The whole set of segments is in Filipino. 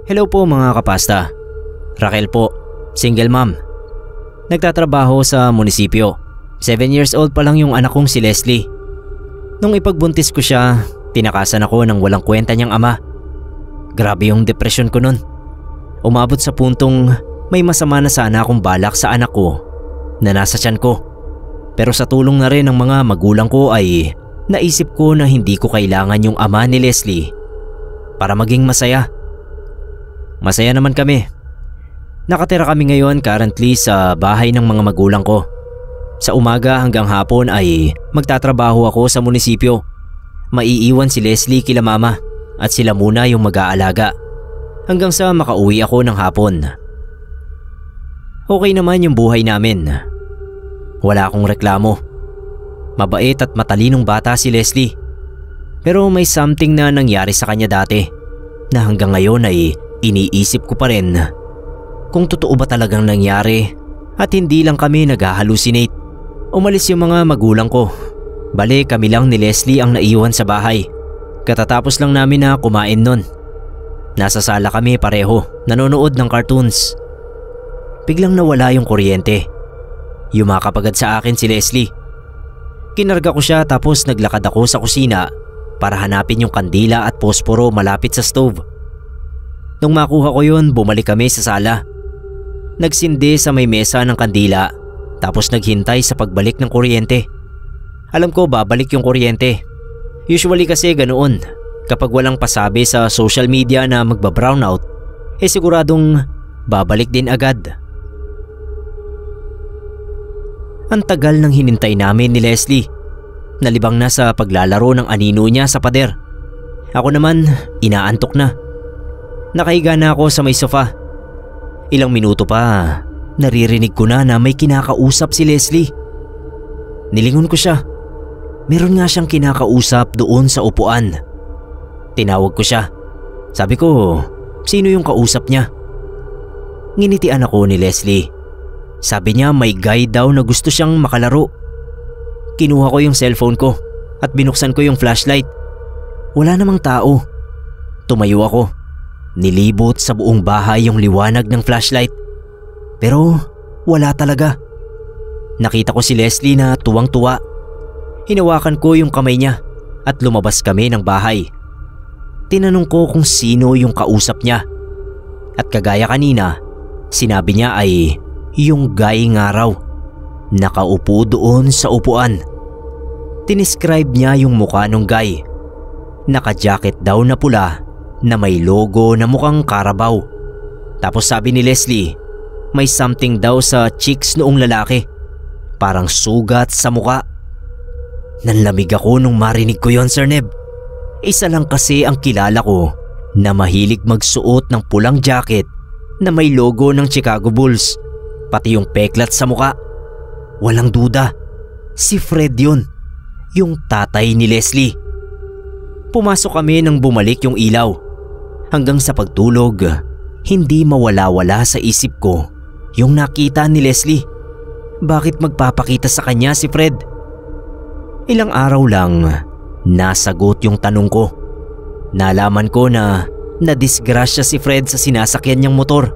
Hello po mga kapasta. Raquel po, single mom. Nagtatrabaho sa munisipyo. 7 years old pa lang yung anak kong si Leslie. Nung ipagbuntis ko siya, tinakasan ako ng walang kwenta niyang ama. Grabe yung depresyon ko nun. Umabot sa puntong may masama na sana akong balak sa anak ko na nasa tiyan ko. Pero sa tulong na rin ng mga magulang ko ay naisip ko na hindi ko kailangan yung ama ni Leslie para maging masaya. Masaya naman kami. Nakatira kami ngayon currently sa bahay ng mga magulang ko. Sa umaga hanggang hapon ay magtatrabaho ako sa munisipyo. Maiiwan si Leslie kila mama at sila muna yung mag-aalaga hanggang sa makauwi ako ng hapon. Okay naman yung buhay namin. Wala akong reklamo. Mabait at matalinong bata si Leslie. Pero may something na nangyari sa kanya dati na hanggang ngayon ay iniisip ko pa rin kung totoo ba talagang nangyari at hindi lang kami nag-hallucinate. Umalis yung mga magulang ko. Bale kami lang ni Leslie ang naiwan sa bahay. Katatapos lang namin na kumain nun. Nasa sala kami pareho, nanonood ng cartoons. Biglang nawala yung kuryente. Yumakap agad sa akin si Leslie. Kinarga ko siya tapos naglakad ako sa kusina para hanapin yung kandila at posporo malapit sa stove. Nung makuha ko yun, bumalik kami sa sala. Nagsindi sa may mesa ng kandila tapos naghintay sa pagbalik ng kuryente. Alam ko babalik yung kuryente. Usually kasi ganoon. Kapag walang pasabi sa social media na magba-brownout, siguradong babalik din agad. Ang tagal nang hinintay namin ni Leslie. Nalibang na sa paglalaro ng anino niya sa pader. Ako naman, inaantok na. Nakahiga na ako sa may sofa. Ilang minuto pa, naririnig ko na may kinakausap si Leslie. Nilingon ko siya. Meron nga siyang kinakausap doon sa upuan. Tinawag ko siya. Sabi ko, sino yung kausap niya? Nginitian ako ni Leslie. Sabi niya may guy daw na gusto siyang makalaro. Kinuha ko yung cellphone ko at binuksan ko yung flashlight. Wala namang tao. Tumayo ako. Nilibot sa buong bahay yung liwanag ng flashlight. Pero wala talaga. Nakita ko si Leslie na tuwang-tuwa. Hinawakan ko yung kamay niya at lumabas kami ng bahay. Tinanong ko kung sino yung kausap niya. At kagaya kanina, sinabi niya ay yung guy nga raw. Nakaupo doon sa upuan. Tinescribe niya yung mukha ng guy. Naka-jacket daw na pula na may logo na mukhang Carabao. Tapos sabi ni Leslie, may something daw sa cheeks noong lalaki. Parang sugat sa muka. Nanlamig ako nung marinig ko yon, Sir Neb. Isa lang kasi ang kilala ko na mahilig magsuot ng pulang jacket na may logo ng Chicago Bulls. Pati yung peklat sa muka. Walang duda, si Fred yun. Yung tatay ni Leslie. Pumasok kami nang bumalik yung ilaw. Hanggang sa pagtulog, hindi mawala-wala sa isip ko yung nakita ni Leslie. Bakit magpapakita sa kanya si Fred? Ilang araw lang, nasagot yung tanong ko. Nalaman ko na nadisgrasya si Fred sa sinasakyan niyang motor.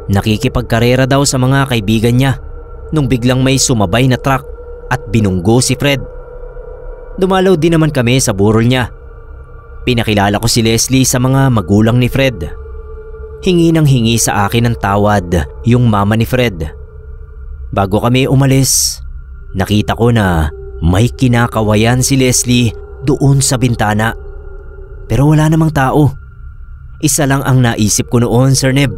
Nakikipagkarera daw sa mga kaibigan niya nung biglang may sumabay na truck at binunggo si Fred. Dumalaw din naman kami sa burol niya. Pinakilala ko si Leslie sa mga magulang ni Fred. Hingi ng hingi sa akin ng tawad yung mama ni Fred. Bago kami umalis, nakita ko na may kinakawayan si Leslie doon sa bintana. Pero wala namang tao. Isa lang ang naisip ko noon, Sir Neb.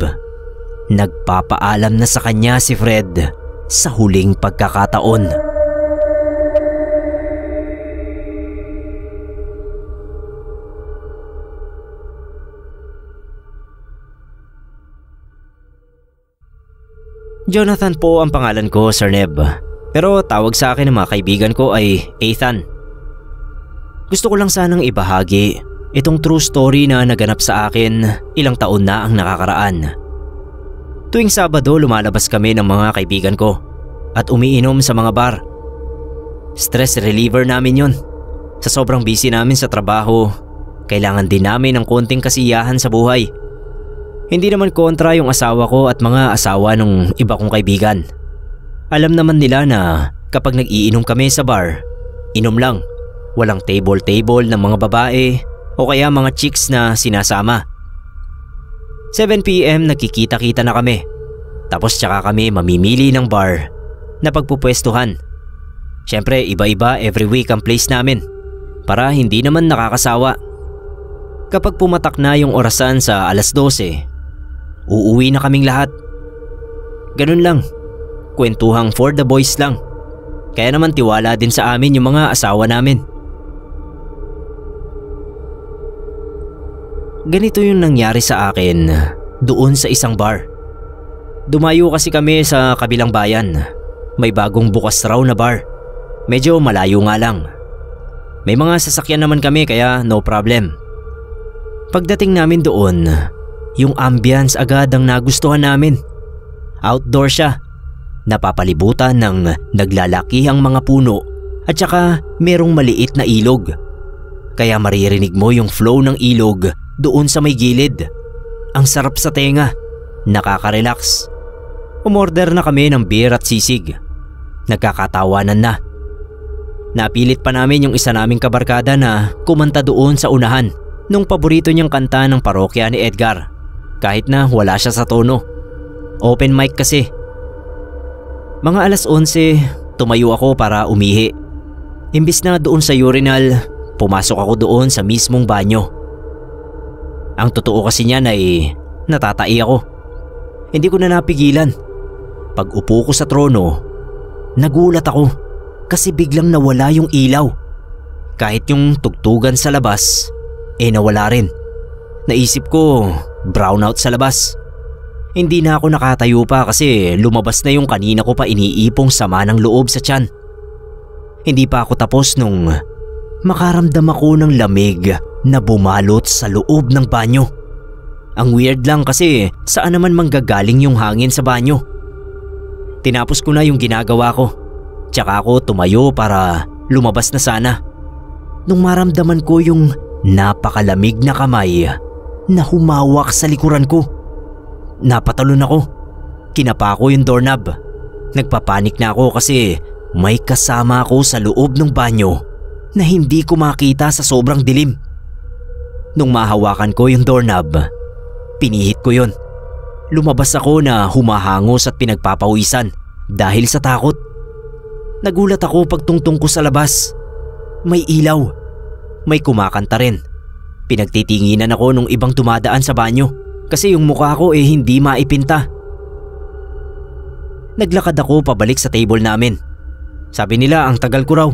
Nagpapaalam na sa kanya si Fred sa huling pagkakataon. Jonathan po ang pangalan ko, Sir Neb. Pero tawag sa akin ng mga kaibigan ko ay Ethan. Gusto ko lang sanang ibahagi itong true story na naganap sa akin ilang taon na ang nakakaraan. Tuwing Sabado lumalabas kami ng mga kaibigan ko at umiinom sa mga bar. Stress reliever namin yon. Sa sobrang busy namin sa trabaho, kailangan din namin ng konting kasiyahan sa buhay. Hindi naman kontra yung asawa ko at mga asawa ng iba kong kaibigan. Alam naman nila na kapag nag-iinom kami sa bar, inom lang. Walang table-table ng mga babae o kaya mga chicks na sinasama. 7 PM nagkikita-kita na kami. Tapos tsaka kami mamimili ng bar na pagpupwestuhan. Siyempre iba-iba every week ang place namin para hindi naman nakakasawa. Kapag pumatak na yung orasan sa 12:00, uuwi na kaming lahat. Ganun lang, kwentuhang for the boys lang. Kaya naman tiwala din sa amin yung mga asawa namin. Ganito yung nangyari sa akin doon sa isang bar. Dumayo kasi kami sa kabilang bayan. May bagong bukas raw na bar. Medyo malayo nga lang. May mga sasakyan naman kami kaya no problem. Pagdating namin doon, yung ambience agad ang nagustuhan namin. Outdoor siya. Napapalibutan ng naglalakihang mga puno at saka merong maliit na ilog. Kaya maririnig mo yung flow ng ilog doon sa may gilid. Ang sarap sa tenga, nakaka-relax. Umorder na kami ng beer at sisig. Nagkakatawanan na. Napilit pa namin yung isa naming kabarkada na kumanta doon sa unahan nung paborito niyang kanta ng parokya ni Edgar. Kahit na wala siya sa tono. Open mic kasi. Mga 11:00, tumayo ako para umihi. Imbis na doon sa urinal, pumasok ako doon sa mismong banyo. Ang totoo kasi niyan ay natatai ako. Hindi ko na napigilan. Pag upo ko sa trono, nagulat ako kasi biglang nawala yung ilaw. Kahit yung tugtugan sa labas, nawala rin. Naisip ko, brownout sa labas. Hindi na ako nakatayo pa kasi lumabas na yung kanina ko pa iniipong sama ng loob sa tiyan. Hindi pa ako tapos nung makaramdam ako ng lamig na bumalot sa loob ng banyo. Ang weird lang kasi saan naman manggagaling yung hangin sa banyo. Tinapos ko na yung ginagawa ko. Tsaka ako tumayo para lumabas na sana. Nung maramdaman ko yung napakalamig na kamay na humawak sa likuran ko. Napatalon ako. Kinapa ko yung doorknob. Nagpapanik na ako kasi may kasama ako sa loob ng banyo na hindi ko makita sa sobrang dilim. Nung mahawakan ko yung doorknob, pinihit ko yon. Lumabas ako na humahangos at pinagpapawisan dahil sa takot. Nagulat ako pagtungtong ko sa labas. May ilaw. May kumakanta rin. Pinagtitinginan ako nung ibang dumadaan sa banyo kasi yung mukha ko hindi maipinta. Naglakad ako pabalik sa table namin. Sabi nila ang tagal ko raw.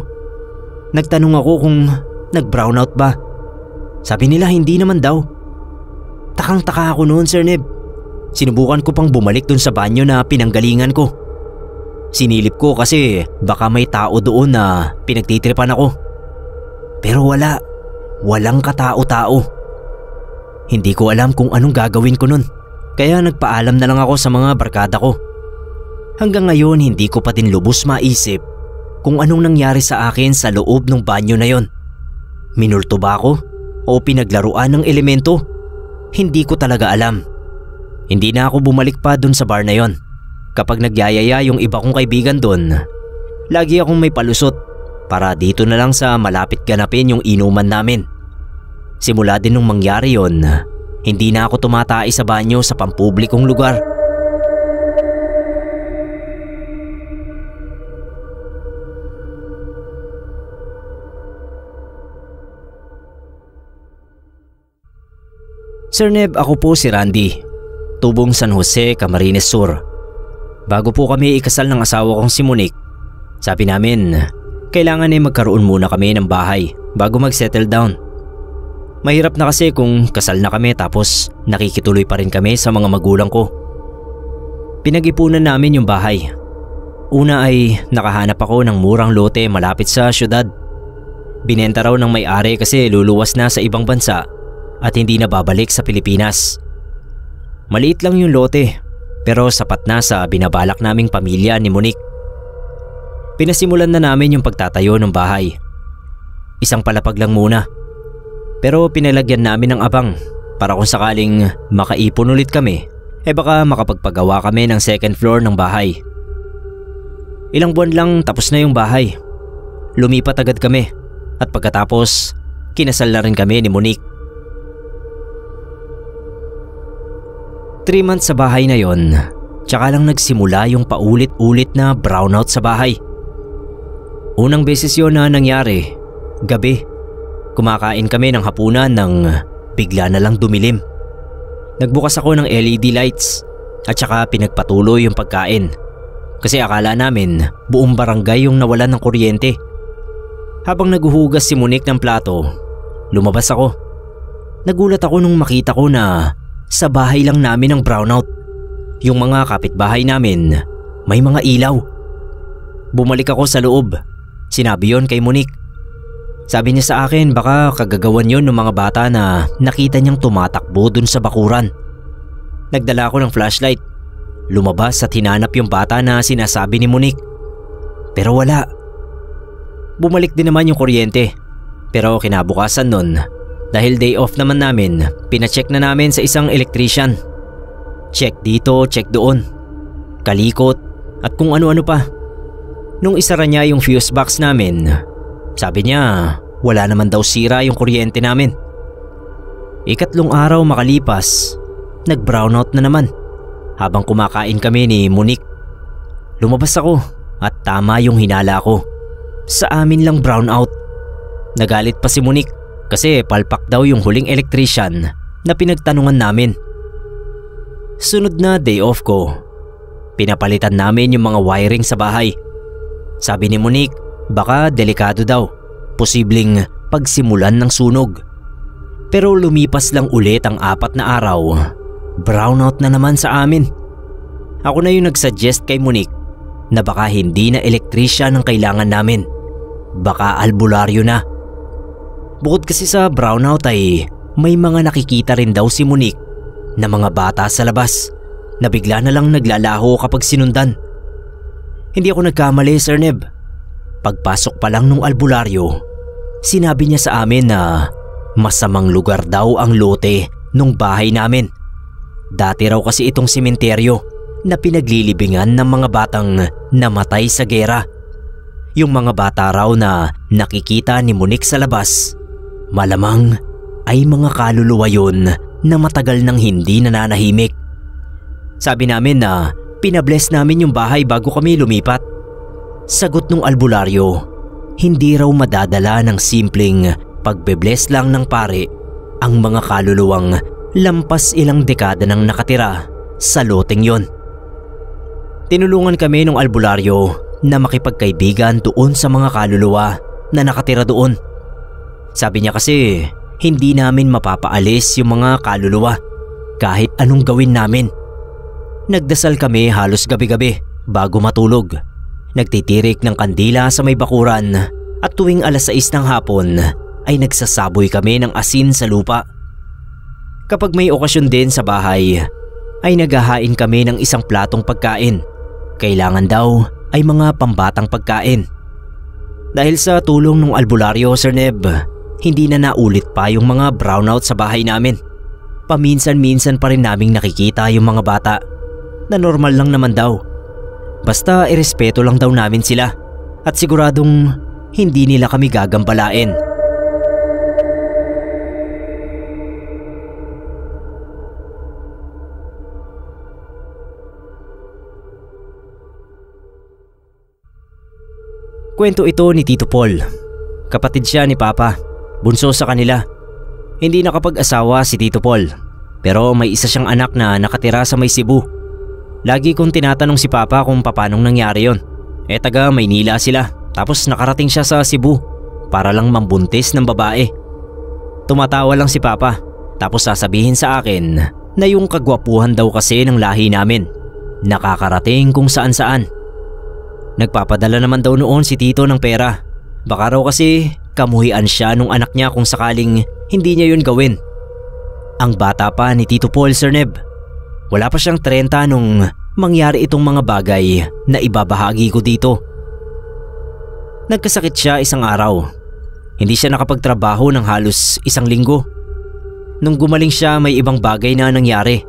Nagtanong ako kung nag-brownout ba. Sabi nila hindi naman daw. Takang-taka ako noon, Sir Neb. Sinubukan ko pang bumalik dun sa banyo na pinanggalingan ko. Sinilip ko kasi baka may tao doon na pinagtitripan ako. Pero wala. Walang katao-tao. Hindi ko alam kung anong gagawin ko nun. Kaya nagpaalam na lang ako sa mga barkada ko. Hanggang ngayon hindi ko pa din lubos maisip kung anong nangyari sa akin sa loob ng banyo na yon. Minulto ba ako o pinaglaruan ng elemento? Hindi ko talaga alam. Hindi na ako bumalik pa dun sa bar na yon. Kapag nagyayaya yung iba kong kaibigan dun, lagi akong may palusot para dito na lang sa malapit ganapin yung inuman namin. Simula din nung mangyari yon, hindi na ako tumatay sa banyo sa pampublikong lugar. Sir Neb, ako po si Randy, tubong San Jose, Camarines Sur. Bago po kami ikasal ng asawa kong si Monique, sabi namin kailangan magkaroon muna kami ng bahay bago mag-settle down. Mahirap na kasi kung kasal na kami tapos nakikituloy pa rin kami sa mga magulang ko. Pinag-ipunan namin yung bahay. Una ay nakahanap ako ng murang lote malapit sa syudad. Binenta raw ng may-ari kasi luluwas na sa ibang bansa at hindi na babalik sa Pilipinas. Maliit lang yung lote pero sapat na sa binabalak naming pamilya ni Monique. Pinasimulan na namin yung pagtatayo ng bahay. Isang palapag lang muna. Pero pinalagyan namin ng abang para kung sakaling makaipon ulit kami, baka makapagpagawa kami ng second floor ng bahay. Ilang buwan lang tapos na yung bahay. Lumipat agad kami at pagkatapos kinasal na rin kami ni Monique. 3 months sa bahay na yon, tsaka lang nagsimula yung paulit-ulit na brownout sa bahay. Unang beses yon na nangyari, gabi. Kumakain kami ng hapunan nang bigla na lang dumilim. Nagbukas ako ng LED lights at saka pinagpatuloy yung pagkain. Kasi akala namin buong barangay yung nawalan ng kuryente. Habang naguhugas si Monique ng plato, lumabas ako. Nagulat ako nung makita ko na sa bahay lang namin ang brownout. Yung mga kapitbahay namin may mga ilaw. Bumalik ako sa loob. Sinabi yon kay Monique. Sabi niya sa akin baka kagagawan yon ng mga bata na nakita niyang tumatakbo dun sa bakuran. Nagdala ako ng flashlight. Lumabas at hinanap yung bata na sinasabi ni Monique. Pero wala. Bumalik din naman yung kuryente. Pero kinabukasan nun, dahil day off naman namin, pinacheck na namin sa isang electrician. Check dito, check doon. Kalikot at kung ano-ano pa. Nung isara niya yung fuse box namin, sabi niya wala naman daw sira yung kuryente namin. 3 araw makalipas, nag-brownout na naman habang kumakain kami ni Monique. Lumabas ako at tama yung hinala ko. Sa amin lang brownout. Nagalit pa si Monique kasi palpak daw yung huling electrician na pinagtanungan namin. Sunod na day off ko, pinapalitan namin yung mga wiring sa bahay. Sabi ni Monique, baka delikado daw, posibleng pagsimulan ng sunog. Pero lumipas lang ulit ang 4 na araw, brownout na naman sa amin. Ako na yung nagsuggest kay Monique na baka hindi na electrician ang kailangan namin, baka albularyo na. Bukod kasi sa brownout ay may mga nakikita rin daw si Monique na mga bata sa labas na bigla na lang naglalaho kapag sinundan. Hindi ako nagkamali, Sir Neb. Pagpasok pa lang nung albularyo, sinabi niya sa amin na masamang lugar daw ang lote nung bahay namin. Dati raw kasi itong sementeryo na pinaglilibingan ng mga batang namatay sa gera. Yung mga bata raw na nakikita ni Monique sa labas, malamang ay mga kaluluwa yun na matagal nang hindi nananahimik. Sabi namin na pinabless namin yung bahay bago kami lumipat. Sagot nung albularyo, hindi raw madadala ng simpleng pagbe-bless lang ng pare ang mga kaluluwang lampas ilang dekada nang nakatira sa loteng yon. Tinulungan kami ng albularyo na makipagkaibigan doon sa mga kaluluwa na nakatira doon. Sabi niya kasi hindi namin mapapaalis yung mga kaluluwa kahit anong gawin namin. Nagdasal kami halos gabi-gabi bago matulog. Nagtitirik ng kandila sa may bakuran at tuwing 6:00 ng hapon ay nagsasaboy kami ng asin sa lupa. Kapag may okasyon din sa bahay ay naghahain kami ng isang platong pagkain. Kailangan daw ay mga pambatang pagkain. Dahil sa tulong ng albularyo, Sir Neb, hindi na naulit pa yung mga brownout sa bahay namin. Paminsan-minsan pa rin naming nakikita yung mga bata na normal lang naman daw. Basta irespeto lang daw namin sila at siguradong hindi nila kami gagambalain. Kwento ito ni Tito Paul. Kapatid siya ni Papa, bunso sa kanila. Hindi nakapag-asawa si Tito Paul, pero may isa siyang anak na nakatira sa may Cebu. Lagi kong tinatanong si Papa kung paanong nangyari yon. Taga Maynila sila, tapos nakarating siya sa Cebu para lang mambuntis ng babae. Tumatawa lang si Papa, tapos sasabihin sa akin na yung kagwapuhan daw kasi ng lahi namin nakakarating kung saan-saan. Nagpapadala naman daw noon si Tito ng pera. Baka raw kasi kamuhian siya nung anak niya kung sakaling hindi niya yun gawin. Ang bata pa ni Tito Paul, Sir Neb. Wala pa siyang 30 nung mangyari itong mga bagay na ibabahagi ko dito. Nagkasakit siya isang araw. Hindi siya nakapagtrabaho ng halos 1 linggo. Nung gumaling siya, may ibang bagay na nangyari.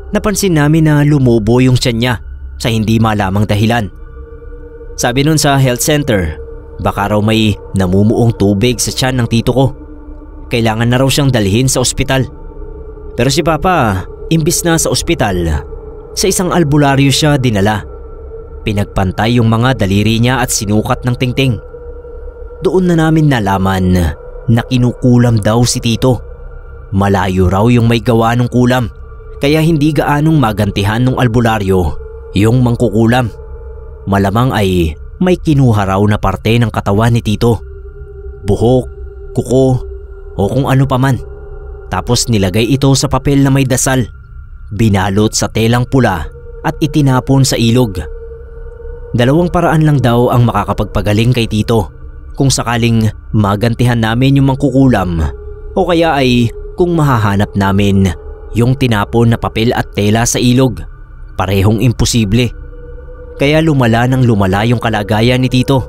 Napansin namin na lumubo yung tiyan niya sa hindi malamang dahilan. Sabi nun sa health center, baka raw may namumuong tubig sa tiyan ng tito ko. Kailangan na raw siyang dalhin sa ospital. Pero si Papa, imbis na sa ospital, sa isang albularyo siya dinala. Pinagpantay yung mga daliri niya at sinukat ng tingting. Doon na namin nalaman na kinukulam daw si tito. Malayo raw yung may gawa ng kulam, kaya hindi gaanong magantihan ng albularyo yung mangkukulam. Malamang ay may kinuha raw na parte ng katawan ni tito. Buhok, kuko, o kung ano paman. Tapos nilagay ito sa papel na may dasal, binalot sa telang pula at itinapon sa ilog. Dalawang paraan lang daw ang makakapagpagaling kay tito, kung sakaling magantihan namin yung mangkukulam o kaya ay kung mahahanap namin yung tinapon na papel at tela sa ilog. Parehong imposible. Kaya lumala ng lumala yung kalagayan ni tito.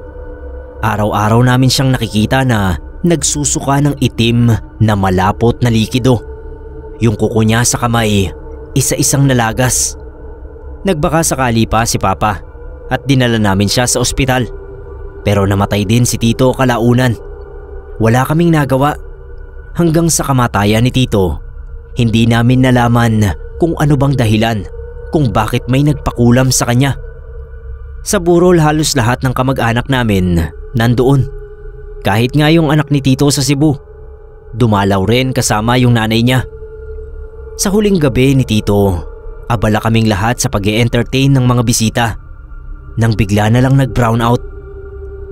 Araw-araw namin siyang nakikita na nagsusuka ng itim na malapot na likido. Yung kuko niya sa kamay, isa-isang nalagas. Nagbaka sakali pa si Papa at dinala namin siya sa ospital. Pero namatay din si tito kalaunan. Wala kaming nagawa. Hanggang sa kamatayan ni tito, hindi namin nalaman kung ano bang dahilan kung bakit may nagpakulam sa kanya. Sa burol halos lahat ng kamag-anak namin nandoon. Kahit nga yung anak ni tito sa Cebu. Dumalaw rin kasama yung nanay niya. Sa huling gabi ni tito, abala kaming lahat sa pag-e-entertain ng mga bisita. Nang bigla na lang nag-brown out.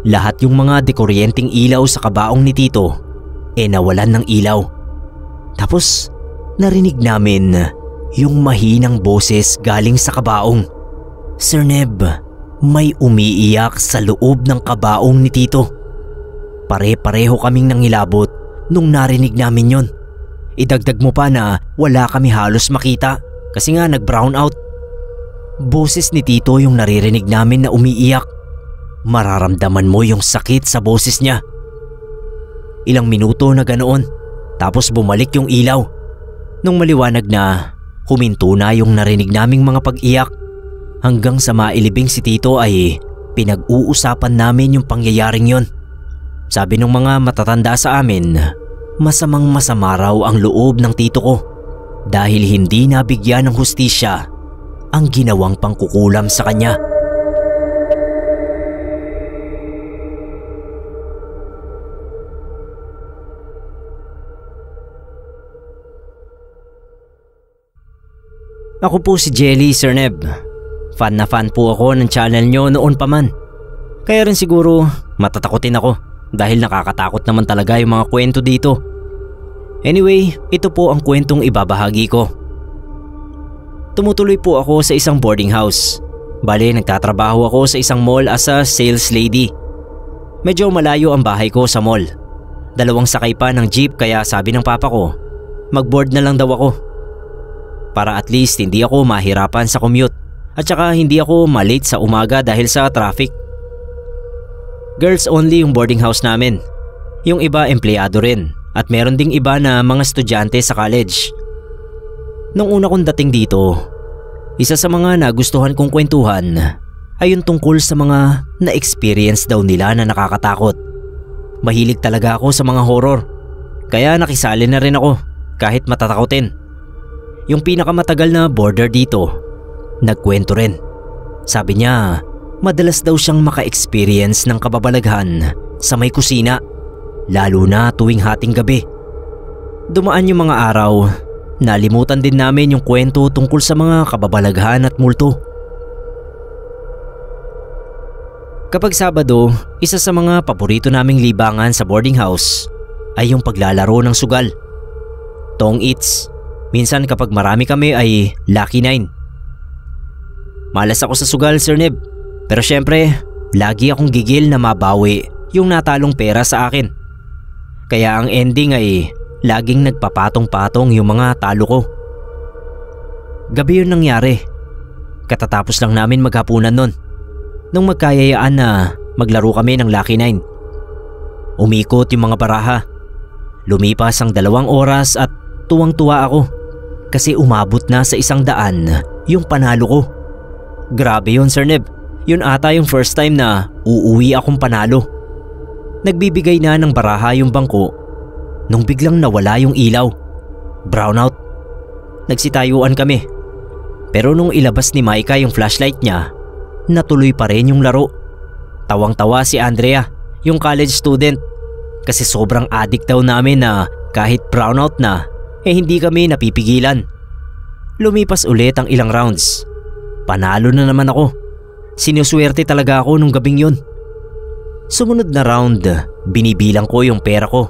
Lahat yung mga dekuryenteng ilaw sa kabaong ni tito nawalan ng ilaw. Tapos narinig namin yung mahinang boses galing sa kabaong. Sir Neb, may umiiyak sa loob ng kabaong ni tito. Pare-pareho kaming nangilabot nung narinig namin yon. Idagdag mo pa na wala kami halos makita kasi nga nag-brown out. Boses ni tito yung naririnig namin na umiiyak. Mararamdaman mo yung sakit sa boses niya. Ilang minuto na ganoon, tapos bumalik yung ilaw. Nung maliwanag na, huminto na yung narinig naming mga pag-iyak. Hanggang sa mailibing si tito ay pinag-uusapan namin yung pangyayaring yon. Sabi ng mga matatanda sa amin, masamang masama raw ang loob ng tito ko dahil hindi nabigyan ng hustisya ang ginawang pangkukulam sa kanya. Ako po si Jelly, Sir Neb. Fan na fan po ako ng channel nyo noon pa man. Kaya rin siguro matatakotin ako dahil nakakatakot naman talaga yung mga kwento dito. Anyway, ito po ang kwentong ibabahagi ko. Tumutuloy po ako sa isang boarding house. Bale, nagtatrabaho ako sa isang mall as a sales lady. Medyo malayo ang bahay ko sa mall. 2 sakay pa ng jeep kaya sabi ng papa ko, mag-board na lang daw ako. Para at least hindi ako mahirapan sa commute at saka hindi ako malate sa umaga dahil sa traffic. Girls only yung boarding house namin. Yung iba empleyado rin at meron ding iba na mga estudyante sa college. Nung una kong dating dito, isa sa mga nagustuhan kong kwentuhan ay yung tungkol sa mga na-experience daw nila na nakakatakot. Mahilig talaga ako sa mga horror, kaya nakisali na rin ako kahit matatakotin. Yung pinakamatagal na boarder dito, nagkwento rin. Sabi niya, madalas daw siyang maka-experience ng kababalaghan sa may kusina, lalo na tuwing hating gabi. Dumaan yung mga araw, nalimutan din namin yung kwento tungkol sa mga kababalaghan at multo. Kapag Sabado, isa sa mga paborito naming libangan sa boarding house ay yung paglalaro ng sugal. Tong Its. Minsan kapag marami kami ay Lucky 9. Malas ako sa sugal, Sir Neb. Pero syempre, lagi akong gigil na mabawi yung natalong pera sa akin. Kaya ang ending ay laging nagpapatong-patong yung mga talo ko. Gabi yun nangyari. Katatapos lang namin maghapunan nun. Nung magkayayaan na maglaro kami ng Lucky 9. Umikot yung mga baraha. Lumipas ang 2 oras at Tuwang-tuwa ako kasi umabot na sa 100 yung panalo ko. Grabe yun, Sir Neb. Yun ata yung first time na uuwi akong panalo. Nagbibigay na ng baraha yung bangko nung biglang nawala yung ilaw. Brownout. Nagsitayuan kami. Pero nung ilabas ni Maika yung flashlight niya, natuloy pa rin yung laro. Tawang-tawa si Andrea, yung college student, kasi sobrang addict daw namin na kahit brownout na, hindi kami napipigilan. Lumipas ulit ang ilang rounds. Panalo na naman ako. Sinuswerte talaga ako nung gabing yun. Sumunod na round, binibilang ko yung pera ko.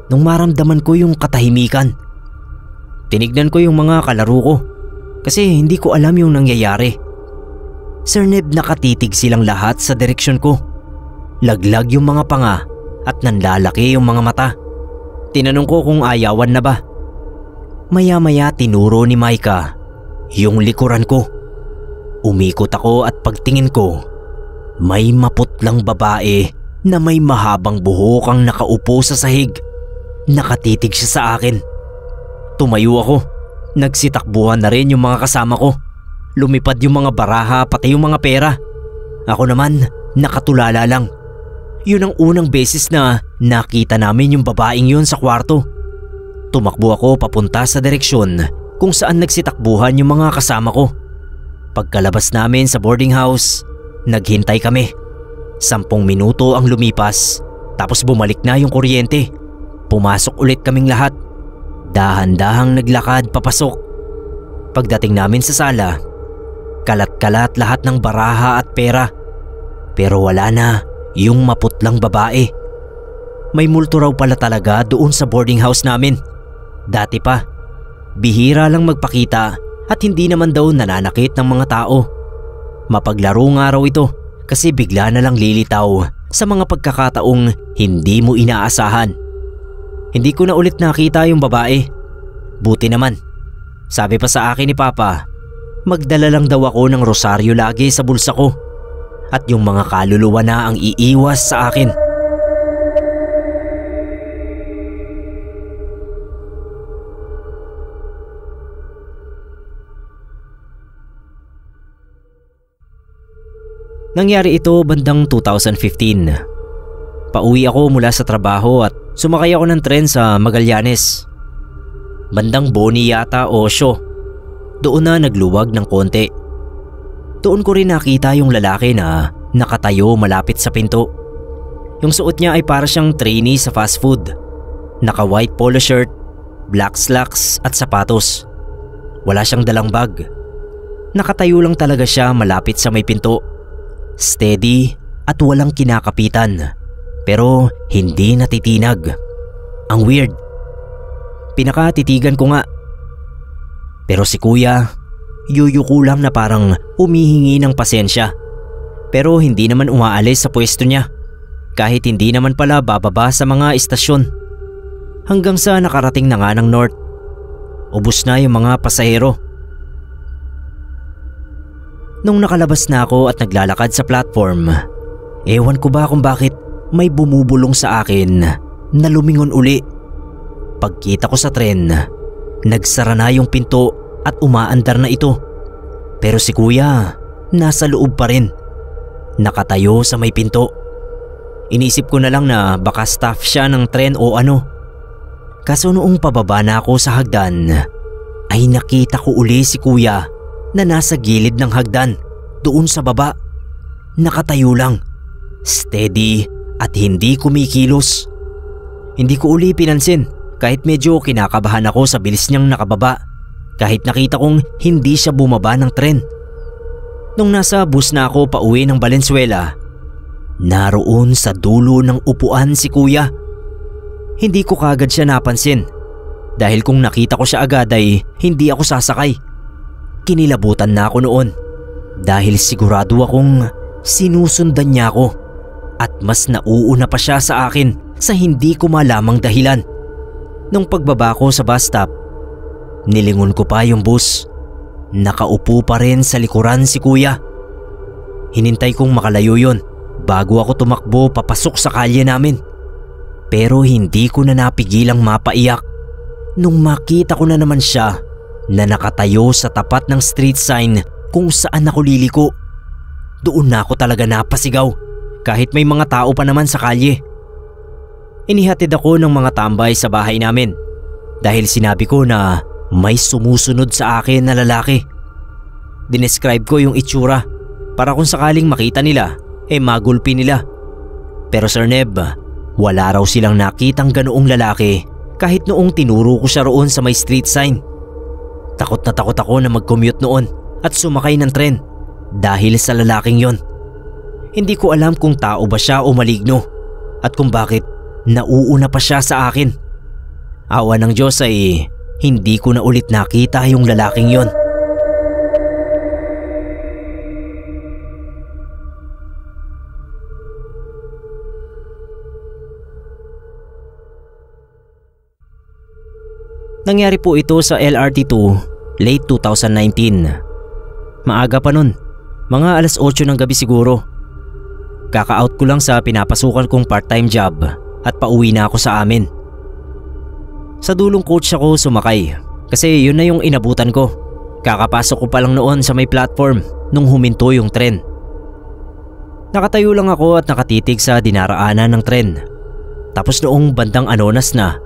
Nung maramdaman ko yung katahimikan, tinignan ko yung mga kalaro ko kasi hindi ko alam yung nangyayari. Sir Neb, nakatitig silang lahat sa direksyon ko. Laglag yung mga panga at nanlalaki yung mga mata. Tinanong ko kung ayawan na ba. Maya-maya tinuro ni Maika yung likuran ko. Umikot ako at pagtingin ko, may maputlang babae na may mahabang buhok ang nakaupo sa sahig. Nakatitig siya sa akin. Tumayo ako. Nagsitakbuhan na rin yung mga kasama ko. Lumipad yung mga baraha pati yung mga pera. Ako naman, nakatulala lang. Yun ang unang beses na nakita namin yung babaeng yun sa kwarto. Tumakbo ako papunta sa direksyon kung saan nagsitakbuhan yung mga kasama ko. Pagkalabas namin sa boarding house, naghintay kami. 10 minuto ang lumipas, tapos bumalik na yung kuryente. Pumasok ulit kaming lahat. Dahan-dahang naglakad papasok. Pagdating namin sa sala, kalat-kalat lahat ng baraha at pera. Pero wala na yung maputlang babae. May multo raw pala talaga doon sa boarding house namin. Dati pa, bihira lang magpakita at hindi naman daw nananakit ng mga tao. Mapaglaro nga raw ito kasi bigla na lang lilitaw sa mga pagkakataong hindi mo inaasahan. Hindi ko na ulit nakita yung babae. Buti naman. Sabi pa sa akin ni Papa, magdala lang daw ako ng rosaryo lagi sa bulsa ko at yung mga kaluluwa na ang iiwas sa akin. Nangyari ito bandang 2015. Pauwi ako mula sa trabaho at sumakay ako ng tren sa Magallanes. Bandang Boni yata o Sio. Doon na nagluwag ng konti. Doon ko rin nakita yung lalaki na nakatayo malapit sa pinto. Yung suot niya ay para siyang trainee sa fast food. Naka white polo shirt, black slacks at sapatos. Wala siyang dalang bag. Nakatayo lang talaga siya malapit sa may pinto. Steady at walang kinakapitan. Pero hindi natitinag. Ang weird. Pinakatitigan ko nga. Pero si kuya, yuyuko lang na parang humihingi ng pasensya. Pero hindi naman umaalis sa pwesto niya. Kahit hindi naman pala bababa sa mga istasyon. Hanggang sa nakarating na nga ng North. Ubus na yung mga pasahero. Nung nakalabas na ako at naglalakad sa platform, ewan ko ba kung bakit may bumubulong sa akin na lumingon uli. Pagkita ko sa tren, nagsara na yung pinto at umaandar na ito. Pero si kuya, nasa loob pa rin. Nakatayo sa may pinto. Inisip ko na lang na baka staff siya ng tren o ano. Kaso noong pababa na ako sa hagdan, ay nakita ko uli si kuya na nasa gilid ng hagdan doon sa baba. Nakatayo lang, steady at hindi kumikilos. Hindi ko uli pinansin kahit medyo kinakabahan ako sa bilis niyang nakababa. Kahit nakita kong hindi siya bumaba ng tren. Nung nasa bus na ako pauwi ng Valenzuela, naroon sa dulo ng upuan si kuya. Hindi ko kagad siya napansin dahil kung nakita ko siya agad ay hindi ako sasakay. Kinilabutan na ako noon dahil sigurado akong sinusundan niya ako. At mas nauuna pa siya sa akin sa hindi ko malamang dahilan. Nung pagbaba ko sa bus stop, nilingon ko pa yung bus. Nakaupo pa rin sa likuran si kuya. Hinintay kong makalayo yun bago ako tumakbo papasok sa kalye namin. Pero hindi ko na napigilang mapaiyak nung makita ko na naman siya na nakatayo sa tapat ng street sign kung saan ako liliko. Doon na ako talaga napasigaw kahit may mga tao pa naman sa kalye. Inihatid ako ng mga tambay sa bahay namin dahil sinabi ko na may sumusunod sa akin na lalaki. Dinescribe ko yung itsura para kung sakaling makita nila magulpi nila. Pero Sir Neb, wala raw silang nakitang ganoong lalaki kahit noong tinuro ko siya roon sa may street sign. Takot na takot ako na mag-commute noon at sumakay ng tren dahil sa lalaking yon. Hindi ko alam kung tao ba siya o maligno at kung bakit nauuna pa siya sa akin. Awa ng Diyos ay hindi ko na ulit nakita yung lalaking yon. Nangyari po ito sa LRT2 late 2019. Maaga pa nun, mga alas 8 ng gabi siguro. Kaka-out ko lang sa pinapasukan kong part-time job at pauwi na ako sa amin. Sa dulong coach ako sumakay kasi yun na yung inabutan ko. Kakapasok ko pa lang noon sa may platform nung huminto yung tren. Nakatayo lang ako at nakatitig sa dinaraanan ng tren. Tapos noong bandang Anonas na,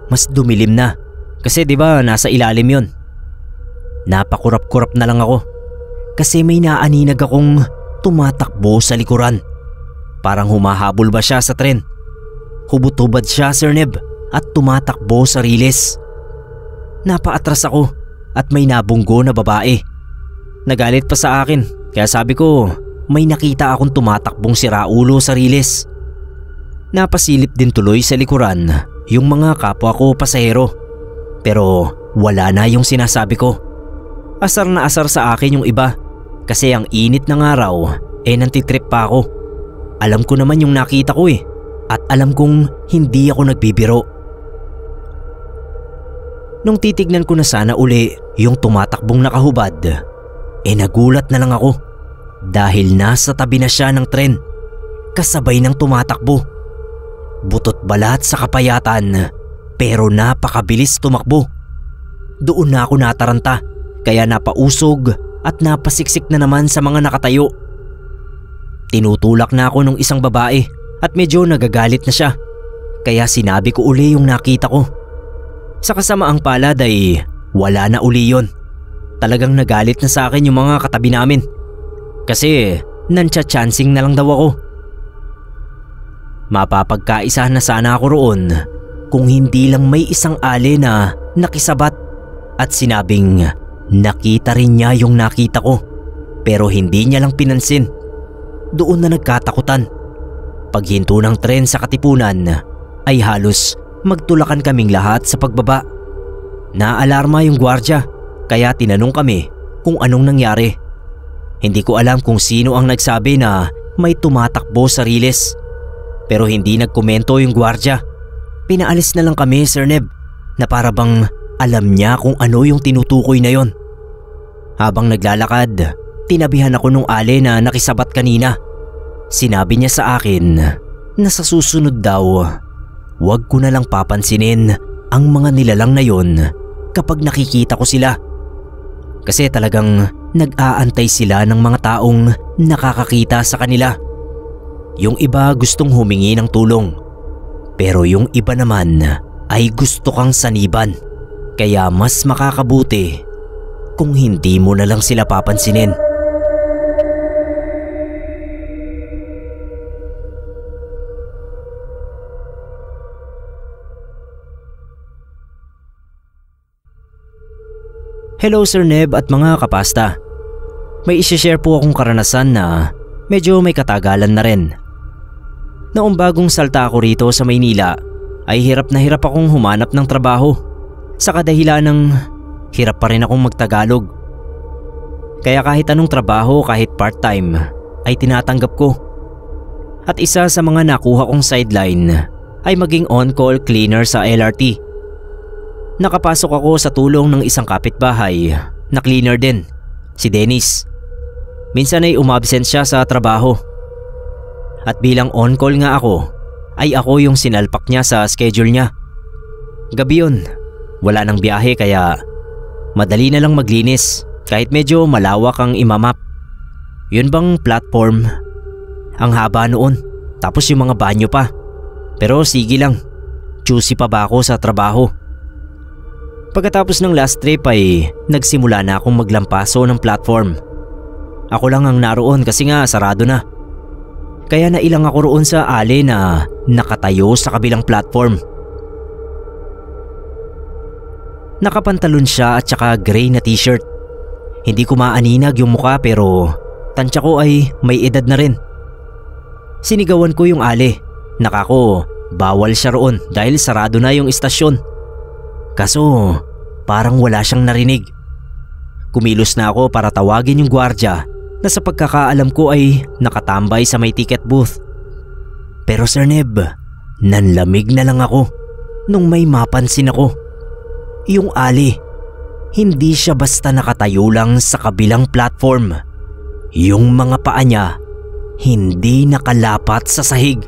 mas dumilim na kasi 'di ba nasa ilalim yon. Napakurap-kurap na lang ako kasi may naaninag akong tumatakbo sa likuran. Parang humahabol ba siya sa tren. Hubot-hubad siya, Sir Neb, at tumatakbo sa riles. Napaatras ako at may nabunggo na babae. Nagalit pa sa akin kaya sabi ko may nakita akong tumatakbong siraulo sa riles. Napasilip din tuloy sa likuran yung mga kapwa ko pasahero pero wala na yung sinasabi ko. Asar na asar sa akin yung iba kasi ang init ng araw nantitrip pa ako. Alam ko naman yung nakita ko at alam kong hindi ako nagbibiro. Nung titignan ko na sana uli yung tumatakbong nakahubad, nagulat na lang ako dahil nasa tabi na siya ng tren kasabay ng tumatakbo. Butot balat sa kapayatan pero napakabilis tumakbo. Doon na ako nataranta kaya napausog at napasiksik na naman sa mga nakatayo. Tinutulak na ako ng isang babae at medyo nagagalit na siya kaya sinabi ko uli yung nakita ko. Sa kasamaang palad ay wala na uli yon. Talagang nagalit na sa akin yung mga katabi namin kasi nantsa-chancing na lang daw ako. Mapapagkaisa na sana ako roon kung hindi lang may isang ale na nakisabat at sinabing nakita rin niya yung nakita ko pero hindi niya lang pinansin. Doon na nagkatakutan. Paghinto ng tren sa Katipunan ay halos magtulakan kaming lahat sa pagbaba. Naalarma yung gwardya kaya tinanong kami kung anong nangyari. Hindi ko alam kung sino ang nagsabi na may tumatakbo sa riles. Pero hindi nagkomento yung gwardya. Pinaalis na lang kami, Sir Neb, na para bang alam niya kung ano yung tinutukoy na yon. Habang naglalakad, tinabihan ako nung ale na nakisabat kanina. Sinabi niya sa akin na sa susunod daw, wag ko na lang papansinin ang mga nilalang na yon kapag nakikita ko sila. Kasi talagang nag-aantay sila ng mga taong nakakakita sa kanila. Yung iba gustong humingi ng tulong, pero yung iba naman ay gusto kang saniban. Kaya mas makakabuti kung hindi mo na lang sila papansinin. Hello Sir Neb at mga kapasta. May isi-share po akong karanasan na medyo may katagalan na rin. Noong bagong salta ako rito sa Maynila ay hirap na hirap akong humanap ng trabaho sa kadahilan ng hirap pa rin akong magtagalog. Kaya kahit anong trabaho kahit part-time ay tinatanggap ko. At isa sa mga nakuha kong sideline ay maging on-call cleaner sa LRT. Nakapasok ako sa tulong ng isang kapitbahay na cleaner din, si Dennis. Minsan ay umabsent siya sa trabaho. At bilang on-call nga ako, ay ako yung sinalpak niya sa schedule niya. Gabi yun Wala nang biyahe kaya madali na lang maglinis kahit medyo malawak ang imamap. Yun bang platform? Ang haba noon, tapos yung mga banyo pa. Pero sige lang, choosy pa ba ako sa trabaho? Pagkatapos ng last trip ay nagsimula na akong maglampaso ng platform. Ako lang ang naroon kasi nga sarado na. Kaya nailang ako roon sa alley na nakatayo sa kabilang platform. Nakapantalon siya at saka gray na t-shirt. Hindi ko maaninag yung mukha pero tansya ko ay may edad na rin. Sinigawan ko yung alley. Nakako, bawal siya roon dahil sarado na yung istasyon. Kaso parang wala siyang narinig. Kumilos na ako para tawagin yung gwardiya na sa pagkakaalam ko ay nakatambay sa may ticket booth. Pero Sir Neb, nanlamig na lang ako nung may mapansin ako. Yung alley, hindi siya basta nakatayo lang sa kabilang platform. Yung mga paa niya, hindi nakalapat sa sahig.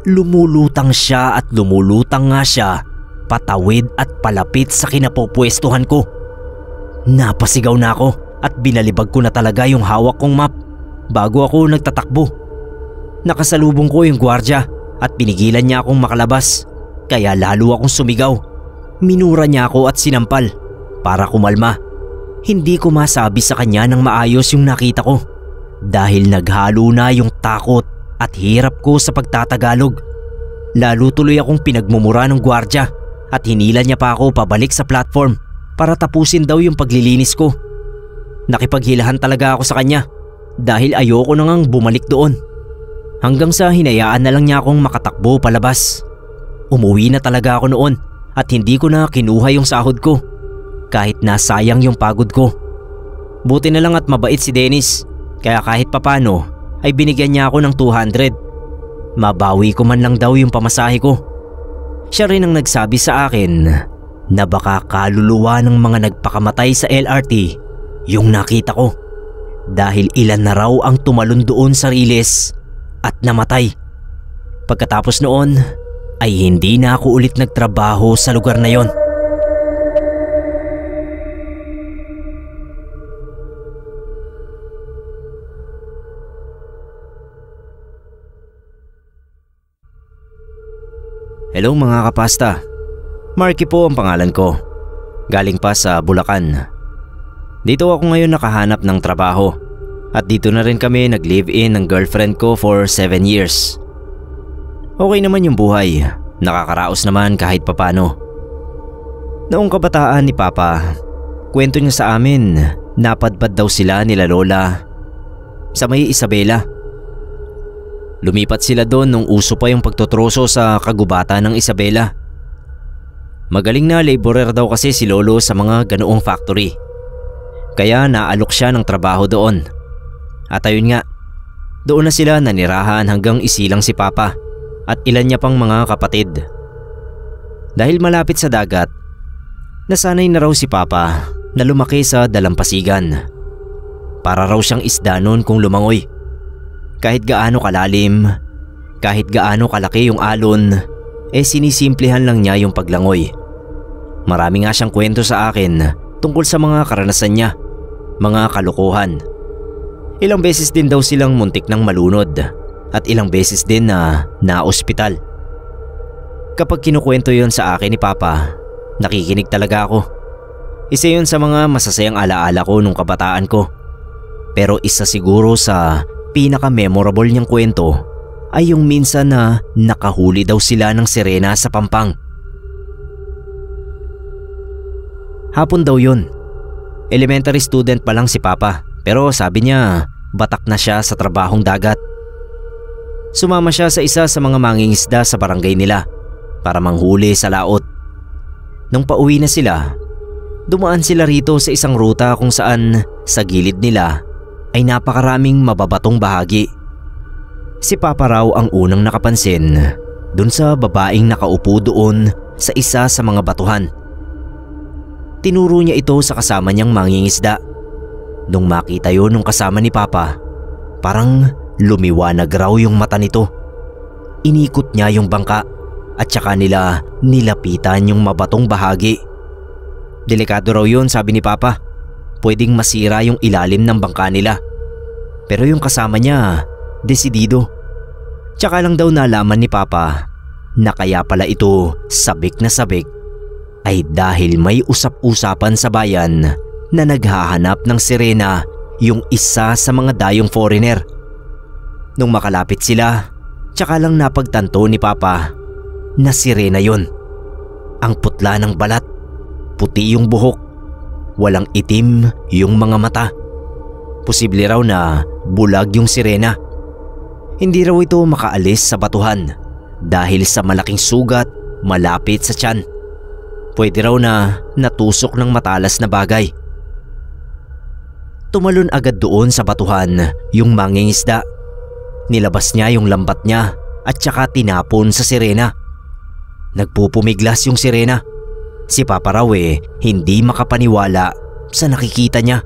Lumulutang siya at lumulutang nga siya patawid at palapit sa kinapopwestuhan ko. Napasigaw na ako at binalibag ko na talaga yung hawak kong map bago ako nagtatakbo. Nakasalubong ko yung gwardiya at pinigilan niya akong makalabas kaya lalo akong sumigaw. Minura niya ako at sinampal para kumalma. Hindi ko masabi sa kanya ng maayos yung nakita ko dahil naghalo na yung takot at hirap ko sa pagtatagalog. Lalo tuloy akong pinagmumura ng gwardiya at hinila niya pa ako pabalik sa platform para tapusin daw yung paglilinis ko. Nakipaghilahan talaga ako sa kanya dahil ayoko na ngang bumalik doon. Hanggang sa hinayaan na lang niya akong makatakbo palabas. Umuwi na talaga ako noon at hindi ko na kinuha yung sahod ko kahit nasayang yung pagod ko. Buti na lang at mabait si Dennis kaya kahit papano ay binigyan niya ako ng 200. Mabawi ko man lang daw yung pamasahe ko. Siya rin ang nagsabi sa akin na baka kaluluwa ng mga nagpakamatay sa LRT yung nakita ko dahil ilan na raw ang tumalon doon sa riles at namatay. Pagkatapos noon ay hindi na ako ulit nagtrabaho sa lugar na yon. Hello mga kapasta, Marky po ang pangalan ko. Galing pa sa Bulacan. Dito ako ngayon nakahanap ng trabaho at dito na rin kami nag-live-in ng girlfriend ko for 7 years. Okay naman yung buhay, nakakaraos naman kahit papano. Noong kabataan ni Papa, kwento niya sa amin, napadpad daw sila nila Lola sa may Isabela. Lumipat sila doon nung uso pa yung pagtotroso sa kagubatan ng Isabela. Magaling na laborer daw kasi si Lolo sa mga ganoong factory. Kaya naalok siya ng trabaho doon. At ayun nga, doon na sila nanirahan hanggang isilang si Papa at ilan niya pang mga kapatid. Dahil malapit sa dagat, nasanay na raw si Papa na lumaki sa dalampasigan. Para raw siyang isda noon kung lumangoy. Kahit gaano kalalim, kahit gaano kalaki yung alon, sinisimplehan lang niya yung paglangoy. Marami nga siyang kwento sa akin tungkol sa mga karanasan niya, mga kalokohan. Ilang beses din daw silang muntik ng malunod at ilang beses din na naospital. Kapag kinukwento yon sa akin ni Papa, nakikinig talaga ako. Isa yun sa mga masasayang alaala ko nung kabataan ko. Pero isa siguro sa pinaka-memorable niyang kwento ay yung minsan na nakahuli daw sila ng sirena sa Pampang. Hapon daw yun. Elementary student pa lang si Papa pero sabi niya batak na siya sa trabahong dagat. Sumama siya sa isa sa mga mangingisda sa barangay nila para manghuli sa laot. Nung pauwi na sila, dumaan sila rito sa isang ruta kung saan sa gilid nila ay napakaraming mababatong bahagi. Si Papa raw ang unang nakapansin dun sa babaeng nakaupo doon sa isa sa mga batuhan. Tinuro niya ito sa kasama niyang mangingisda. Nung makita yun nung kasama ni Papa, parang lumiwanag raw yung mata nito. Inikot niya yung bangka at saka nila nilapitan yung mabatong bahagi Delikado raw yun, sabi ni Papa. Pwedeng masira yung ilalim ng bangka nila. Pero yung kasama niya, desidido. Tsaka lang daw nalaman ni Papa na kaya pala ito sabik na sabik ay dahil may usap-usapan sa bayan na naghahanap ng sirena yung isa sa mga dayong foreigner. Nung makalapit sila, tsaka lang napagtanto ni Papa na sirena yun. Ang putla ng balat, puti yung buhok, walang itim yung mga mata. Posible raw na bulag yung sirena. Hindi raw ito makaalis sa batuhan dahil sa malaking sugat malapit sa tiyan. Pwede raw na natusok ng matalas na bagay. Tumalon agad doon sa batuhan yung mangingisda. Nilabas niya yung lambat niya at saka tinapon sa sirena. Nagpupumiglas yung sirena. Si Papa raw hindi makapaniwala sa nakikita niya.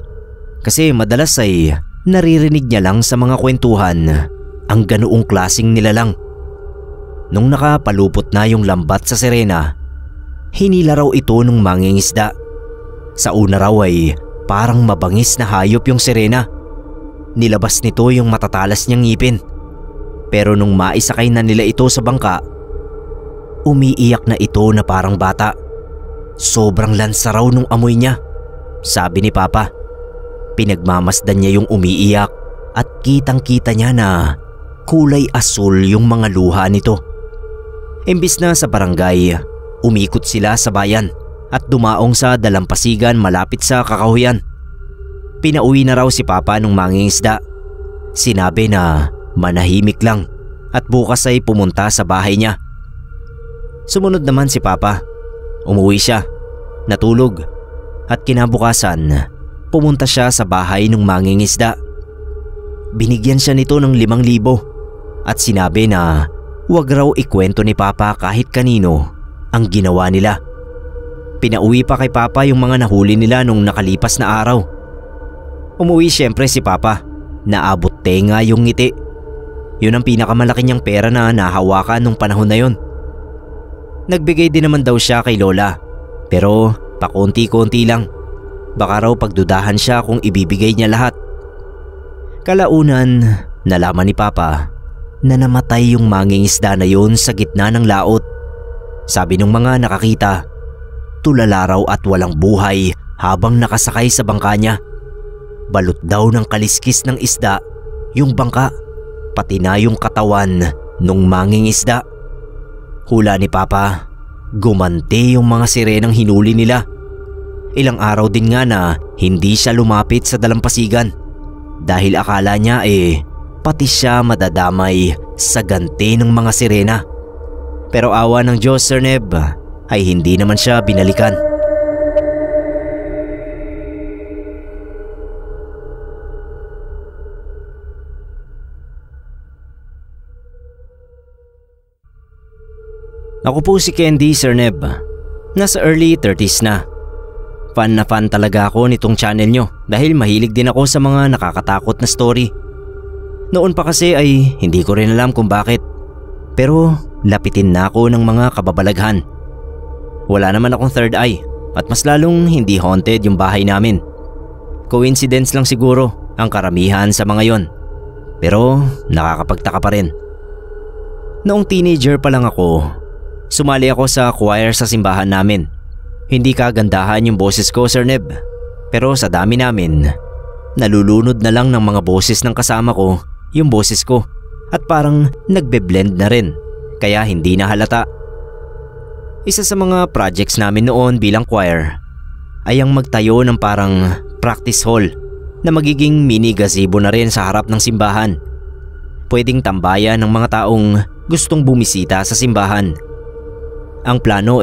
Kasi madalas ay naririnig niya lang sa mga kwentuhan ang ganoong klaseng nilalang. Nung nakapalupot na yung lambat sa sirena, hinila raw ito ng mangingisda. Sa una raw ay parang mabangis na hayop yung sirena. Nilabas nito yung matatalas niyang ngipin. Pero nung maisakay na nila ito sa bangka, umiiyak na ito na parang bata. Sobrang lansa raw nung amoy niya, sabi ni Papa. Pinagmamasdan niya yung umiiyak at kitang-kita niya na kulay asul yung mga luha nito. Imbis na sa barangay, umikot sila sa bayan at dumaong sa dalampasigan malapit sa kakahuyan. Pinauwi na raw si Papa nung mangingisda. Sinabi na manahimik lang at bukas ay pumunta sa bahay niya. Sumunod naman si Papa. Umuwi siya, natulog, at kinabukasan pumunta siya sa bahay ng mangingisda. Binigyan siya nito ng 5,000 at sinabi na huwag raw ikwento ni Papa kahit kanino ang ginawa nila. Pinauwi pa kay Papa yung mga nahuli nila nung nakalipas na araw. Umuwi siyempre si Papa. Naabot tenga yung ngiti. Yun ang pinakamalaki niyang pera na nahawakan nung panahon na yun. Nagbigay din naman daw siya kay Lola, pero pakonti-konti lang. Baka raw pagdudahan siya kung ibibigay niya lahat. Kalaunan, nalaman ni Papa na namatay yung mangingisda na yun sa gitna ng laot. Sabi ng mga nakakita, tulala raw at walang buhay habang nakasakay sa bangka niya. Balot daw ng kaliskis ng isda yung bangka, pati na yung katawan nung mangingisda. Hula ni Papa, gumanti yung mga sirenang hinuli nila. Ilang araw din nga na hindi siya lumapit sa dalampasigan dahil akala niya pati siya madadamay sa ganti ng mga sirena. Pero awa ng Diyos, Sir Neb, ay hindi naman siya binalikan. Ako po si Candy, Sir Neb. Nasa early 30s na. Fan na fan talaga ako nitong channel nyo dahil mahilig din ako sa mga nakakatakot na story. Noon pa kasi ay hindi ko rin alam kung bakit. Pero lapitin na ako ng mga kababalaghan. Wala naman akong third eye at mas lalong hindi haunted yung bahay namin. Coincidence lang siguro ang karamihan sa mga yon. Pero nakakapagtaka pa rin. Noong teenager pa lang ako, sumali ako sa choir sa simbahan namin. Hindi kagandahan yung boses ko, Sir Neb. Pero sa dami namin, nalulunod na lang ng mga boses ng kasama ko yung boses ko at parang nagbe-blend na rin kaya hindi na halata. Isa sa mga projects namin noon bilang choir ay ang magtayo ng parang practice hall na magiging mini gazebo na rin sa harap ng simbahan. Pwedeng tambayan ng mga taong gustong bumisita sa simbahan. Ang plano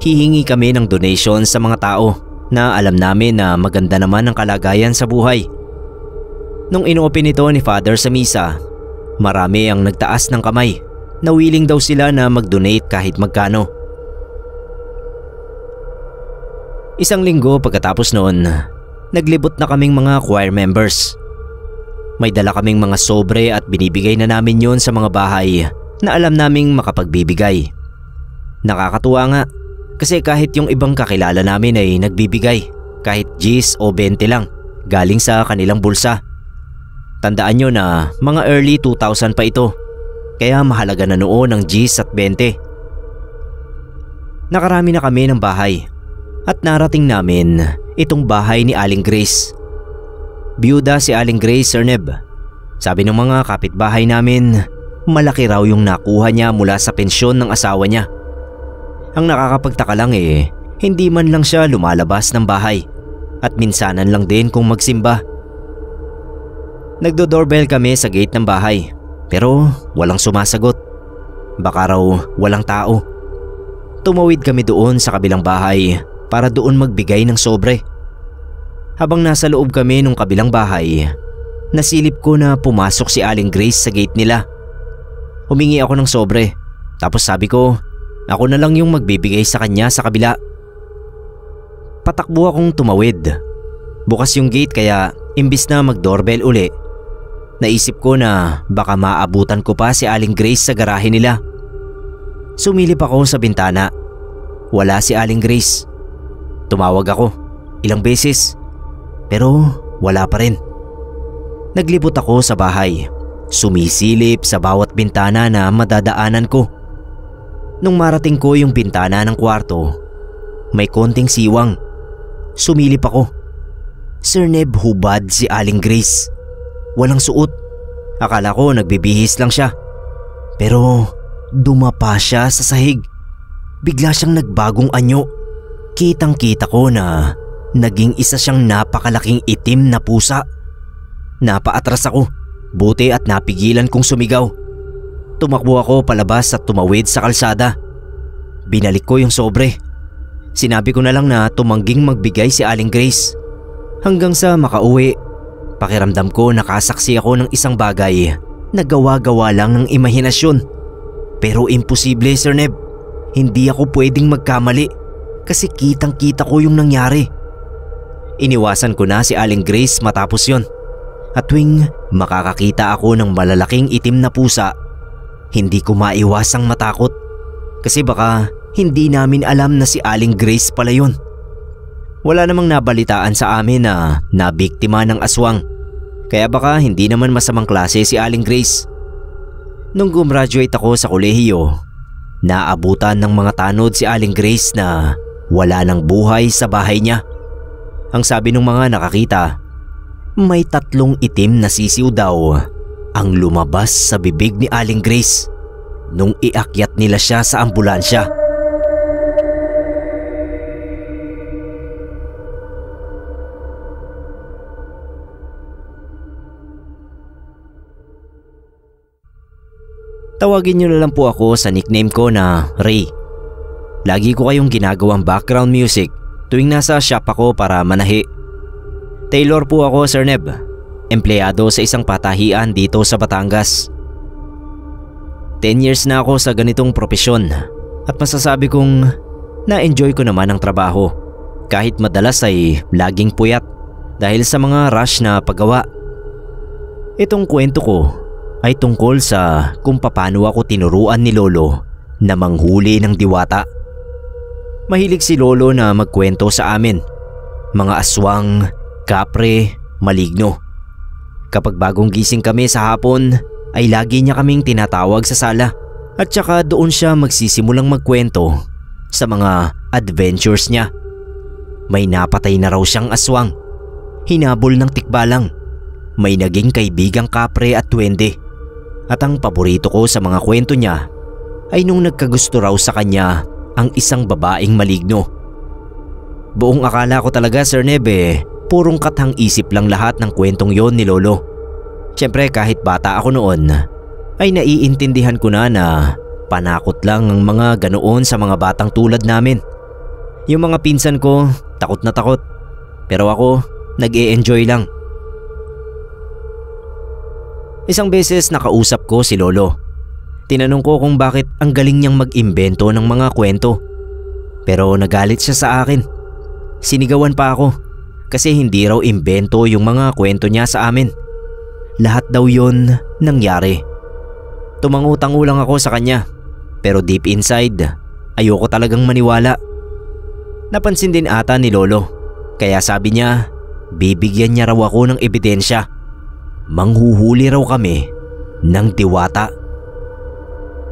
hihingi kami ng donation sa mga tao na alam namin na maganda naman ang kalagayan sa buhay. Nung inopen ito ni Father sa misa, marami ang nagtaas ng kamay na willing daw sila na mag-donate kahit magkano. Isang linggo pagkatapos noon, naglibot na kaming mga choir members. May dala kaming mga sobre at binibigay na namin yon sa mga bahay na alam naming makapagbibigay. Nakakatuwa nga Kasi kahit yung ibang kakilala namin ay nagbibigay kahit Gs o 20 lang galing sa kanilang bulsa. Tandaan nyo na mga early 2000 pa ito, kaya mahalaga na noon ang Gs at 20. Nakarami na kami ng bahay at narating namin itong bahay ni Aling Grace. Biyuda si Aling Grace, Sir Neb. Sabi ng mga kapitbahay namin, malaki raw yung nakuha niya mula sa pensyon ng asawa niya. Ang nakakapagtaka lang hindi man lang siya lumalabas ng bahay at minsanan lang din kung magsimba. Nagdo-doorbell kami sa gate ng bahay pero walang sumasagot. Baka raw walang tao. Tumawid kami doon sa kabilang bahay para doon magbigay ng sobre. Habang nasa loob kami ng kabilang bahay, nasilip ko na pumasok si Aling Grace sa gate nila. Humingi ako ng sobre tapos sabi ko ako na lang yung magbibigay sa kanya sa kabila. Patakbo akong tumawid. Bukas yung gate kaya imbis na mag-doorbell uli, naisip ko na baka maabutan ko pa si Aling Grace sa garahe nila. Sumilip ako sa bintana. Wala si Aling Grace. Tumawag ako ilang beses pero wala pa rin. Naglibot ako sa bahay, sumisilip sa bawat bintana na madadaanan ko. Nung marating ko yung bintana ng kwarto, may konting siwang. Sumilip ako. Sir Neb, hubad si Aling Grace. Walang suot. Akala ko nagbibihis lang siya. Pero dumapa siya sa sahig. Bigla siyang nagbagong anyo. Kitang-kita ko na naging isa siyang napakalaking itim na pusa. Napaatras ako. Buti at napigilan kong sumigaw. Tumakbo ako palabas at tumawid sa kalsada. Binalik ko yung sobre. Sinabi ko na lang na tumangging magbigay si Aling Grace. Hanggang sa makauwi, pakiramdam ko nakasaksi ako ng isang bagay na gawa-gawa lang ng imahinasyon. Pero imposible, Sir Neb. Hindi ako pwedeng magkamali kasi kitang-kita ko yung nangyari. Iniwasan ko na si Aling Grace matapos yon. At tuwing makakakita ako ng malalaking itim na pusa, hindi ko maiwasang matakot kasi baka hindi namin alam na si Aling Grace pala yun. Wala namang nabalitaan sa amin na nabiktima ng aswang, kaya baka hindi naman masamang klase si Aling Grace. Nung gumraduate ako sa kolehiyo, naabutan ng mga tanod si Aling Grace na wala ng buhay sa bahay niya. Ang sabi ng mga nakakita, may 3 itim na sisiw daw ang lumabas sa bibig ni Aling Grace nung iakyat nila siya sa ambulansya. Tawagin niyo na lang po ako sa nickname ko na Ray. Lagi ko kayong ginagawang background music tuwing nasa shop ako para manahi. Tailor po ako, Sir Neb. Empleyado sa isang patahian dito sa Batangas. 10 years na ako sa ganitong propesyon at masasabi kong na-enjoy ko naman ang trabaho kahit madalas ay laging puyat dahil sa mga rush na paggawa. Itong kwento ko ay tungkol sa kung paano ako tinuruan ni Lolo na manghuli ng diwata. Mahilig si Lolo na magkwento sa amin. Mga aswang, kapre, maligno. Kapag bagong gising kami sa hapon ay lagi niya kaming tinatawag sa sala at saka doon siya magsisimulang magkwento sa mga adventures niya. May napatay na raw siyang aswang, hinabol ng tikbalang, may naging kaibigang kapre at duwende. At ang paborito ko sa mga kwento niya ay nung nagkagusto raw sa kanya ang isang babaeng maligno. Buong akala ko talaga, Sir Nebe, purong kathang isip lang lahat ng kwentong yon ni Lolo. Siyempre kahit bata ako noon ay naiintindihan ko na panakot lang ang mga ganoon sa mga batang tulad namin. Yung mga pinsan ko takot na takot, pero ako nag-e-enjoy lang. Isang beses nakausap ko si Lolo. Tinanong ko kung bakit ang galing niyang mag-imbento ng mga kwento. Pero nagalit siya sa akin. Sinigawan pa ako kasi hindi raw imbento yung mga kwento niya sa amin. Lahat daw yon nangyari. Tumangutang-ulang ako sa kanya pero deep inside ayoko talagang maniwala Napansin din ata ni Lolo, kaya sabi niya bibigyan niya raw ako ng ebidensya. Manghuhuli raw kami ng diwata.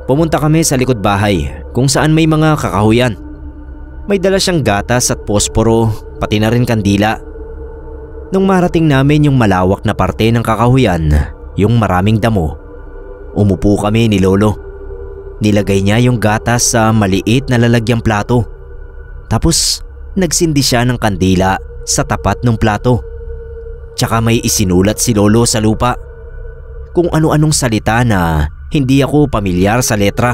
Pumunta kami sa likod bahay kung saan may mga kakahuyan. May dala siyang gatas at posporo, pati na rin kandila. Nung marating namin yung malawak na parte ng kakahuyan, yung maraming damo, umupo kami ni Lolo. Nilagay niya yung gatas sa maliit na lalagyang plato. Tapos nagsindi siya ng kandila sa tapat ng plato. Tsaka may isinulat si Lolo sa lupa kung ano-anong salita na hindi ako pamilyar sa letra.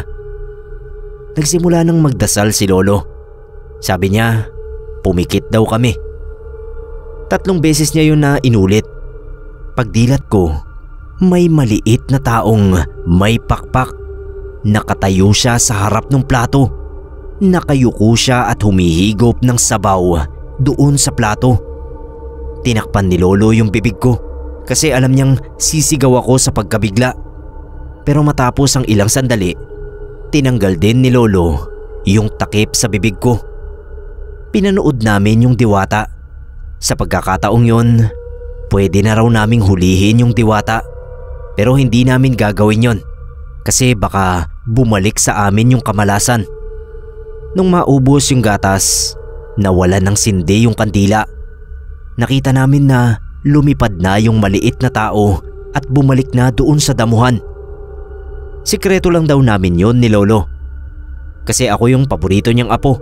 Nagsimula nang magdasal si Lolo. Sabi niya, pumikit daw kami. 3 beses niya yun na inulit. Pagdilat ko, may maliit na taong may pakpak. Nakatayo siya sa harap ng plato. Nakayuko siya at humihigop ng sabaw doon sa plato. Tinakpan ni Lolo yung bibig ko kasi alam niyang sisigaw ako sa pagkabigla. Pero matapos ang ilang sandali, tinanggal din ni Lolo yung takip sa bibig ko. Pinanood namin yung diwata. Sa pagkakataong yun, pwede na raw naming hulihin yung diwata. Pero hindi namin gagawin yon kasi baka bumalik sa amin yung kamalasan. Nung maubos yung gatas, nawala ng sindi yung kandila. Nakita namin na lumipad na yung maliit na tao at bumalik na doon sa damuhan. Sikreto lang daw namin yon ni Lolo. Kasi ako yung paborito niyang apo.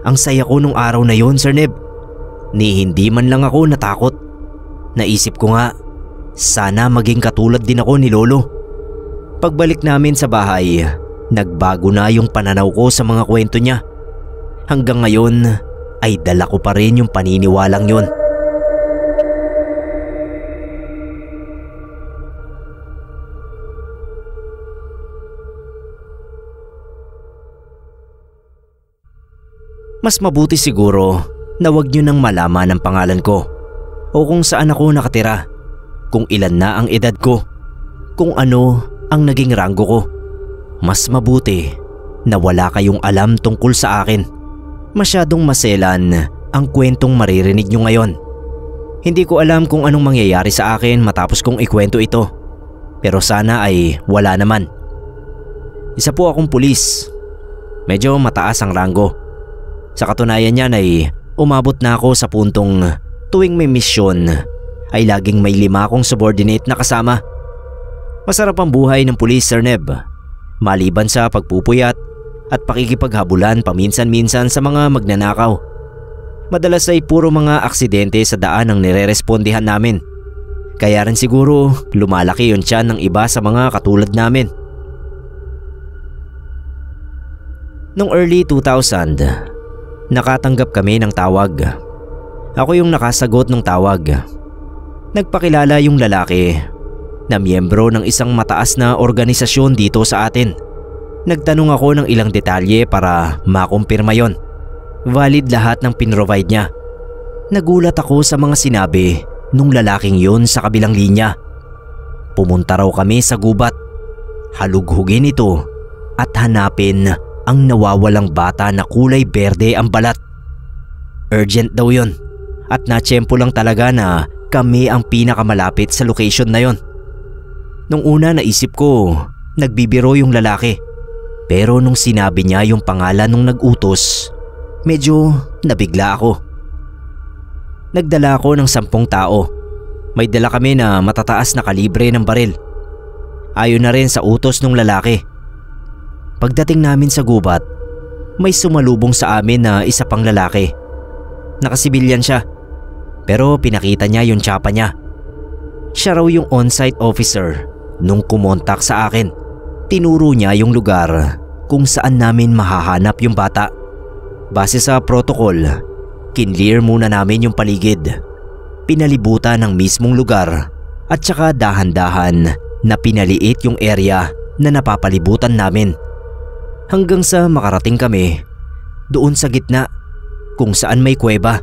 Ang saya ko nung araw na yon, Sir Neb. Ni hindi man lang ako natakot. Naisip ko nga, sana maging katulad din ako ni Lolo. Pagbalik namin sa bahay, nagbago na yung pananaw ko sa mga kwento niya. Hanggang ngayon ay dala ko pa rin yung paniniwalang yun. Mas mabuti siguro na wag niyo nang malaman ang pangalan ko o kung saan ako nakatira, kung ilan na ang edad ko, kung ano ang naging ranggo ko. Mas mabuti na wala kayong alam tungkol sa akin. Masyadong maselan ang kwentong maririnig nyo ngayon. Hindi ko alam kung anong mangyayari sa akin matapos kong ikwento ito. Pero sana ay wala naman. Isa po akong pulis. Medyo mataas ang ranggo. Sa katunayan niyan ay umabot na ako sa puntong tuwing may misyon ay laging may 5 akong subordinate na kasama. Masarap ang buhay ng pulis, Sir Neb. Maliban sa pagpupuyat at pakikipaghabulan paminsan-minsan sa mga magnanakaw. Madalas ay puro mga aksidente sa daan ang nirerespondihan namin. Kaya rin siguro lumalaki yung tiyan ng iba sa mga katulad namin. Noong early 2000, nakatanggap kami ng tawag. Ako yung nakasagot ng tawag. Nagpakilala yung lalaki na miyembro ng isang mataas na organisasyon dito sa atin. Nagtanong ako ng ilang detalye para makumpirma yon. Valid lahat ng pinrovide niya. Nagulat ako sa mga sinabi nung lalaking yon sa kabilang linya. Pumunta raw kami sa gubat. Halughugin ito at hanapin ang nawawalang bata na kulay berde ang balat. Urgent daw yon at natsyempo lang talaga na kami ang pinakamalapit sa location na yon. Nung una naisip ko, nagbibiro yung lalaki. Pero nung sinabi niya yung pangalan nung nag-utos, medyo nabigla ako. Nagdala ako ng 10 tao. May dala kami na matataas na kalibre ng baril. Ayon na rin sa utos ng lalaki. Pagdating namin sa gubat, may sumalubong sa amin na isa pang lalaki. Nakasibilyan siya, pero pinakita niya yung tsapa niya. Siya raw yung on-site officer nung kumontak sa akin. Tinuro niya yung lugar kung saan namin mahahanap yung bata. Base sa protocol, kinlear muna namin yung paligid. Pinalibutan ng mismong lugar at saka dahan-dahan na pinaliit yung area na napapalibutan namin. Hanggang sa makarating kami doon sa gitna kung saan may kuweba.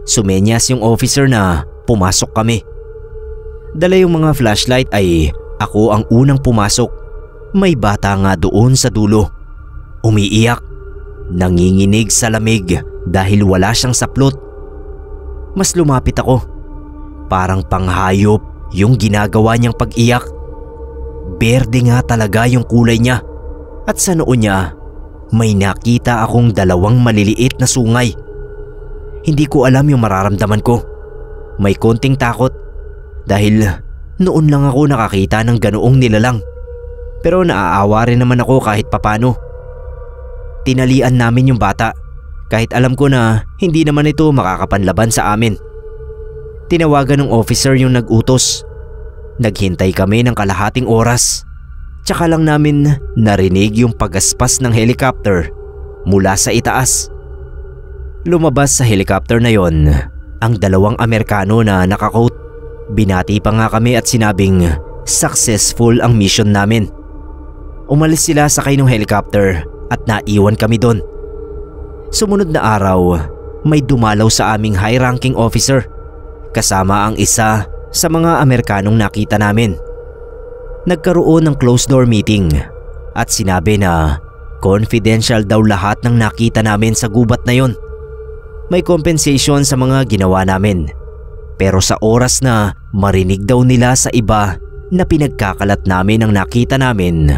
Sumenyas yung officer na pumasok kami. Dala yung mga flashlight ay ako ang unang pumasok. May bata nga doon sa dulo. Umiiyak. nanginginig sa lamig dahil wala siyang saplot. Mas lumapit ako. Parang panghayop yung ginagawa niyang pag-iyak. Berde nga talaga yung kulay niya at sa noo niya may nakita akong 2 maliliit na sungay. Hindi ko alam yung mararamdaman ko. May konting takot dahil noon lang ako nakakita ng ganoong nilalang. Pero naaawa rin naman ako kahit papano. Tinalian namin yung bata kahit alam ko na hindi naman ito makakapanlaban sa amin. Tinawagan ng officer yung nag-utos. Naghintay kami ng kalahating oras. Tsaka lang namin narinig yung pagaspas ng helicopter mula sa itaas. Lumabas sa helicopter na yon ang 2 Amerikano na nakakoat. Binati pa nga kami at sinabing successful ang mission namin. Umalis sila sakay ng helicopter at naiwan kami doon. Sumunod na araw, may dumalaw sa aming high-ranking officer kasama ang isa sa mga Amerikanong nakita namin. Nagkaroon ng closed-door meeting at sinabi na confidential daw lahat ng nakita namin sa gubat na yon. May compensation sa mga ginawa namin. Pero sa oras na marinig daw nila sa iba na pinagkakalat namin ang nakita namin,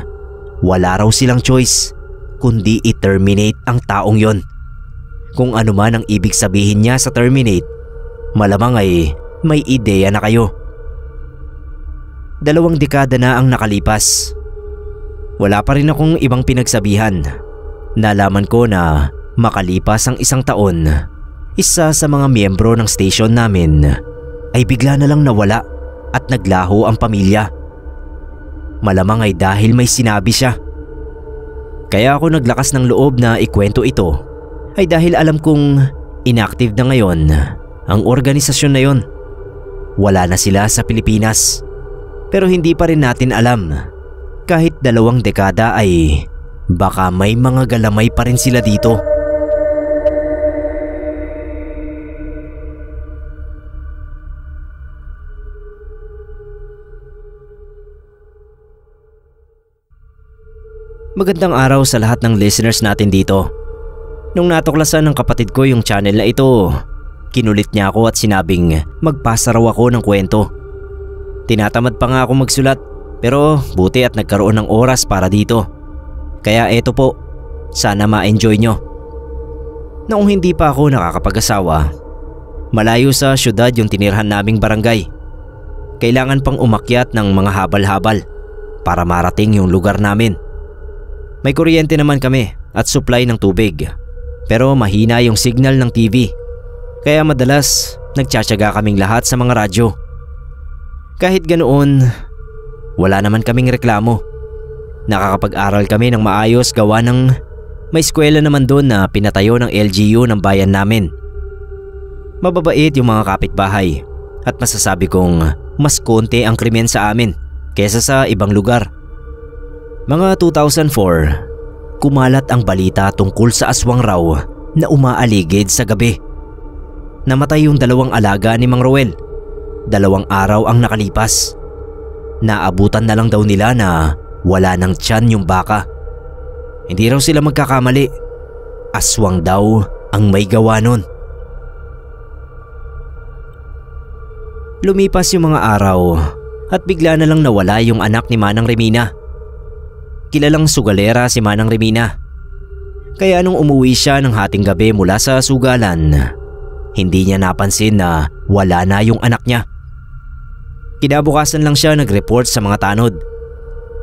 wala raw silang choice kundi i-terminate ang taong yon. Kung ano man ang ibig sabihin niya sa terminate, malamang ay may ideya na kayo. 2 dekada na ang nakalipas. Wala pa rin akong ibang pinagsabihan. Nalaman ko na makalipas ang 1 taon, isa sa mga miyembro ng station namin ay bigla na lang nawala at naglaho ang pamilya. Malamang ay dahil may sinabi siya. Kaya ako naglakas ng loob na ikwento ito ay dahil alam kong inactive na ngayon ang organisasyon na yon. Wala na sila sa Pilipinas. Pero hindi pa rin natin alam. Kahit 2 dekada ay baka may mga galamay pa rin sila dito. Magandang araw sa lahat ng listeners natin dito. Nung natuklasan ng kapatid ko yung channel na ito, kinulit niya ako at sinabing magpasa raw ako ng kwento. Tinatamad pa nga ako magsulat pero buti at nagkaroon ng oras para dito. Kaya eto po, sana ma-enjoy nyo. Noong hindi pa ako nakakapag-asawa, malayo sa syudad yung tinirhan naming barangay. Kailangan pang umakyat ng mga habal-habal para marating yung lugar namin. May kuryente naman kami at supply ng tubig. Pero mahina yung signal ng TV. Kaya madalas nagtsatsaga kaming lahat sa mga radyo. Kahit ganoon, wala naman kaming reklamo. Nakakapag-aral kami ng maayos gawa ng may eskwela naman doon na pinatayo ng LGU ng bayan namin. Mababait yung mga kapitbahay at masasabi kong mas konti ang krimen sa amin kesa sa ibang lugar. Mga 2004, kumalat ang balita tungkol sa aswang raw na umaaligid sa gabi. Namatay yung 2 alaga ni Mang Roel. 2 araw ang nakalipas. Naabutan na lang daw nila na wala ng tiyan yung baka. Hindi raw sila magkakamali. Aswang daw ang may gawa nun. Lumipas yung mga araw at bigla na lang nawala yung anak ni Manang Remina. Kilalang sugalera si Manang Remina. Kaya nung umuwi siya ng hating gabi mula sa sugalan, hindi niya napansin na wala na yung anak niya. Kinabukasan lang siya nag-report sa mga tanod.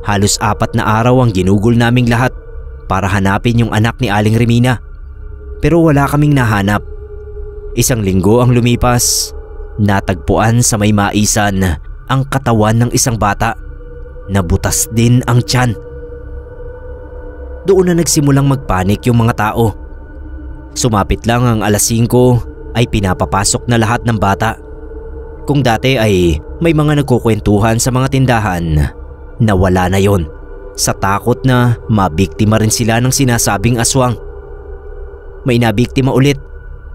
Halos 4 na araw ang ginugol naming lahat para hanapin yung anak ni Aling Remina. Pero wala kaming nahanap. 1 linggo ang lumipas, natagpuan sa may maisan ang katawan ng isang bata. Nabutas din ang tiyan. Doon na nagsimulang magpanik yung mga tao. Sumapit lang ang 5:00 ay pinapapasok na lahat ng bata. Kung dati ay may mga nagkukwentuhan sa mga tindahan, nawala na yon sa takot na mabiktima rin sila ng sinasabing aswang. May nabiktima ulit,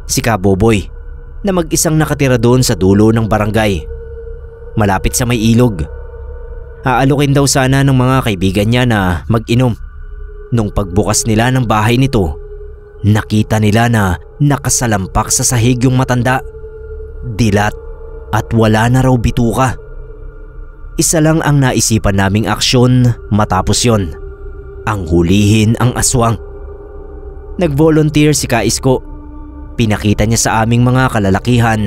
si Kaboboy, na mag-isang nakatira doon sa dulo ng barangay, malapit sa may ilog. Aalukin daw sana ng mga kaibigan niya na mag-inom. Nung pagbukas nila ng bahay nito, nakita nila na nakasalampak sa sahig yung matanda. Dilat at wala na raw bituka. Isa lang ang naisipan naming aksyon matapos yon, ang hulihin ang aswang. Nag-volunteer si Kaisko. Pinakita niya sa aming mga kalalakihan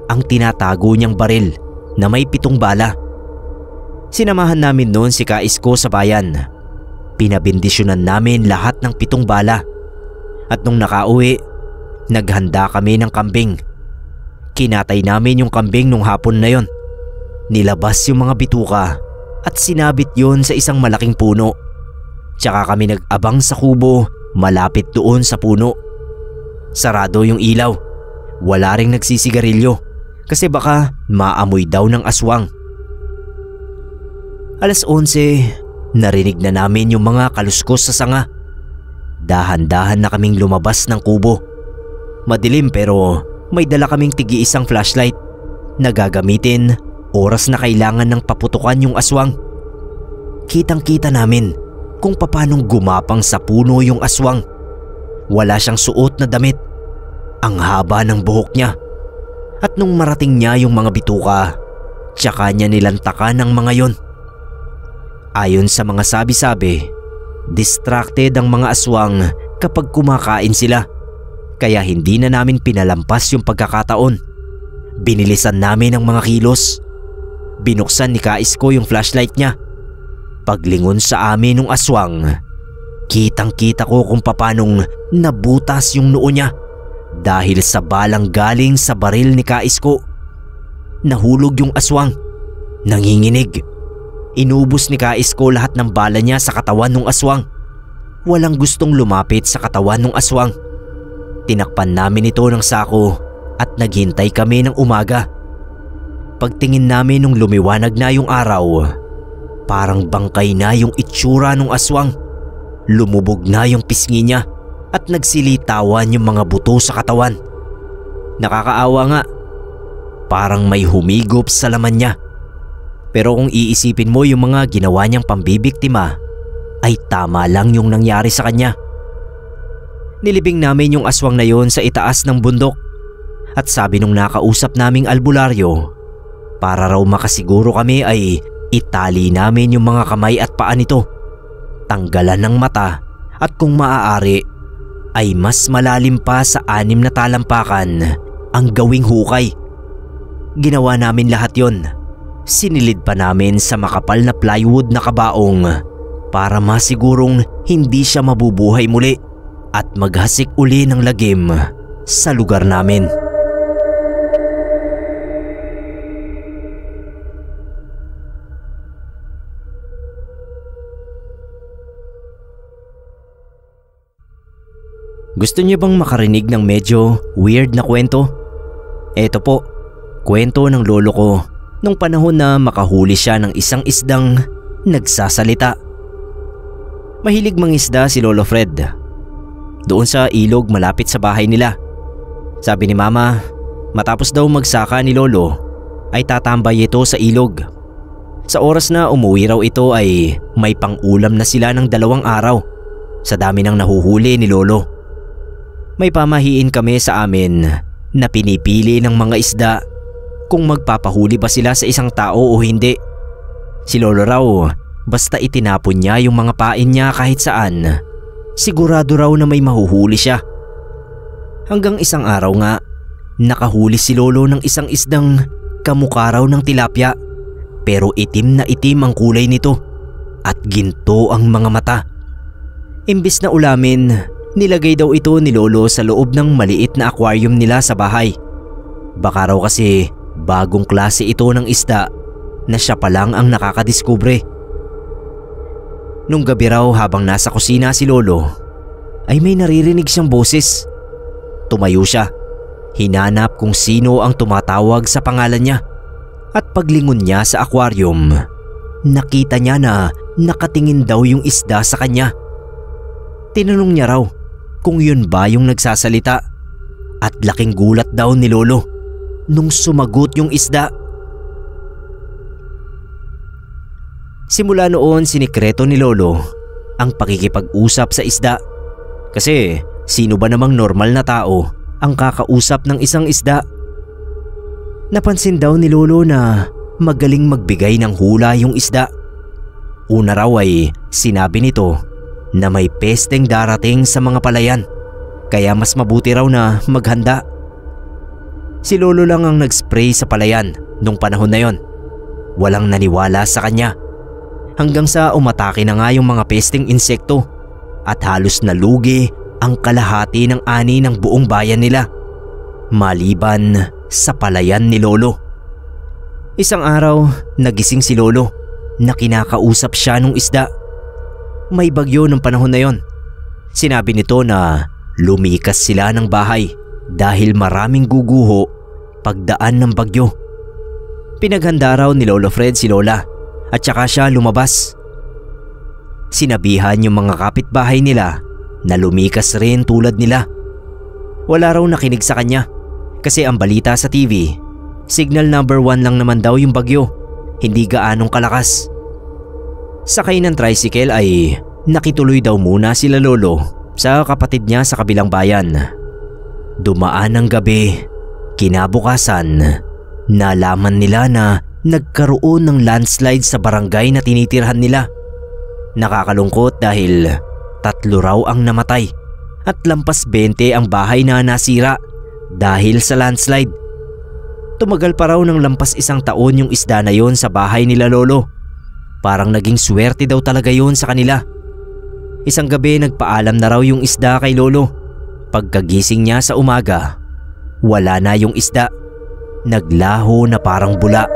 ang tinatago niyang baril na may 7 bala. Sinamahan namin noon si Kaisko sa bayan. Pinabindisyonan namin lahat ng 7 bala. At nung nakauwi, naghanda kami ng kambing. Kinatay namin yung kambing nung hapon na yon. Nilabas yung mga bituka at sinabit yon sa isang malaking puno. Tsaka kami nag-abang sa kubo malapit doon sa puno. Sarado yung ilaw. Wala ring nagsisigarilyo kasi baka maamoy daw ng aswang. 11:00, narinig na namin yung mga kaluskos sa sanga. Dahan-dahan na kaming lumabas ng kubo. Madilim pero may dala kaming tigi-isang flashlight na gagamitin oras na kailangan ng paputukan yung aswang. Kitang-kita namin kung papanong gumapang sa puno yung aswang. Wala siyang suot na damit. Ang haba ng buhok niya. At nung marating niya yung mga bituka, tsaka niya nilantakan ang mga yon. Ayon sa mga sabi-sabi, distracted ang mga aswang kapag kumakain sila. Kaya hindi na namin pinalampas yung pagkakataon. Binilisan namin ang mga kilos. Binuksan ni Kaisko yung flashlight niya. Paglingon sa amin ng aswang, kitang-kita ko kung papanong nabutas yung noo niya dahil sa balang galing sa baril ni Kaisko. Nahulog yung aswang. Nanginginig. Inubos ni Kaisko lahat ng bala niya sa katawan ng aswang. Walang gustong lumapit sa katawan ng aswang. Tinakpan namin ito ng sako at naghintay kami ng umaga. Pagtingin namin nung lumiwanag na yung araw, parang bangkay na yung itsura ng aswang. Lumubog na yung pisngi niya at nagsilitawan yung mga buto sa katawan. Nakakaawa nga. Parang may humigop sa laman niya. Pero kung iisipin mo yung mga ginawa niyang pambibiktima, ay tama lang yung nangyari sa kanya. Nilibing namin yung aswang na yon sa itaas ng bundok. At sabi nung nakausap naming albularyo, para raw makasiguro kami ay itali namin yung mga kamay at paa nito, tanggalan ng mata, at kung maaari ay mas malalim pa sa 6 na talampakan ang gawing hukay. Ginawa namin lahat yon. Sinilid pa namin sa makapal na plywood na kabaong para masigurong hindi siya mabubuhay muli at maghasik uli ng lagim sa lugar namin. Gusto niyo bang makarinig ng medyo weird na kwento? Eto po, kwento ng lolo ko nung panahon na makahuli siya ng isang isdang nagsasalita. Mahilig mangisda si Lolo Fred. Doon sa ilog malapit sa bahay nila. Sabi ni Mama, matapos daw magsaka ni Lolo ay tatambay ito sa ilog. Sa oras na umuwi raw ito ay may pang-ulam na sila ng 2 araw sa dami ng nahuhuli ni Lolo. May pamahiin kami sa amin na pinipili ng mga isda kung magpapahuli ba sila sa isang tao o hindi. Si Lolo raw, basta itinapon niya yung mga pain niya kahit saan, sigurado raw na may mahuhuli siya. Hanggang isang araw nga, nakahuli si Lolo ng isang isdang kamukha raw ng tilapia, pero itim na itim ang kulay nito at ginto ang mga mata. Imbis na ulamin, nilagay daw ito ni Lolo sa loob ng maliit na aquarium nila sa bahay. Baka raw kasi bagong klase ito ng isda na siya pa lang ang nakakadiskubre. Nung gabi raw habang nasa kusina si Lolo, ay may naririnig siyang boses. Tumayo siya, hinanap kung sino ang tumatawag sa pangalan niya, at paglingon niya sa aquarium, nakita niya na nakatingin daw yung isda sa kanya. Tinanong niya raw kung yun ba yung nagsasalita, at laking gulat daw ni Lolo nung sumagot yung isda. Simula noon sinikreto ni Lolo ang pakikipag-usap sa isda kasi Sino ba namang normal na tao ang kakausap ng isang isda? Napansin daw ni Lolo na magaling magbigay ng hula yung isda. Una raw ay sinabi nito na may pesteng darating sa mga palayan, kaya mas mabuti raw na maghanda. Si Lolo lang ang nag-spray sa palayan nung panahon na yon. Walang naniwala sa kanya. Hanggang sa umatake na nga yung mga pesteng insekto at halos nalugi ang kalahati ng ani ng buong bayan nila, maliban sa palayan ni Lolo. Isang araw, nagising si Lolo na kinakausap siya nung isda. May bagyo ng panahon na yon. Sinabi nito na lumikas sila ng bahay dahil maraming guguho pagdaan ng bagyo. Pinaghanda raw ni Lolo Fred si Lola at saka siya lumabas. Sinabihan yung mga kapitbahay nila na lumikas rin tulad nila. Wala raw nakinig sa kanya kasi ang balita sa TV, signal number 1 lang naman daw yung bagyo, hindi gaanong kalakas. Sakay ng tricycle ay nakituloy daw muna sila Lolo sa kapatid niya sa kabilang bayan. Dumaan ang gabi, kinabukasan, nalaman nila na nagkaroon ng landslide sa barangay na tinitirhan nila. Nakakalungkot dahil 3 raw ang namatay at lampas 20 ang bahay na nasira dahil sa landslide. Tumagal pa raw ng lampas 1 taon yung isda na yon sa bahay nila Lolo. Parang naging swerte daw talaga yon sa kanila. Isang gabi nagpaalam na raw yung isda kay Lolo. Pagkagising niya sa umaga, wala na yung isda. Naglaho na parang bula.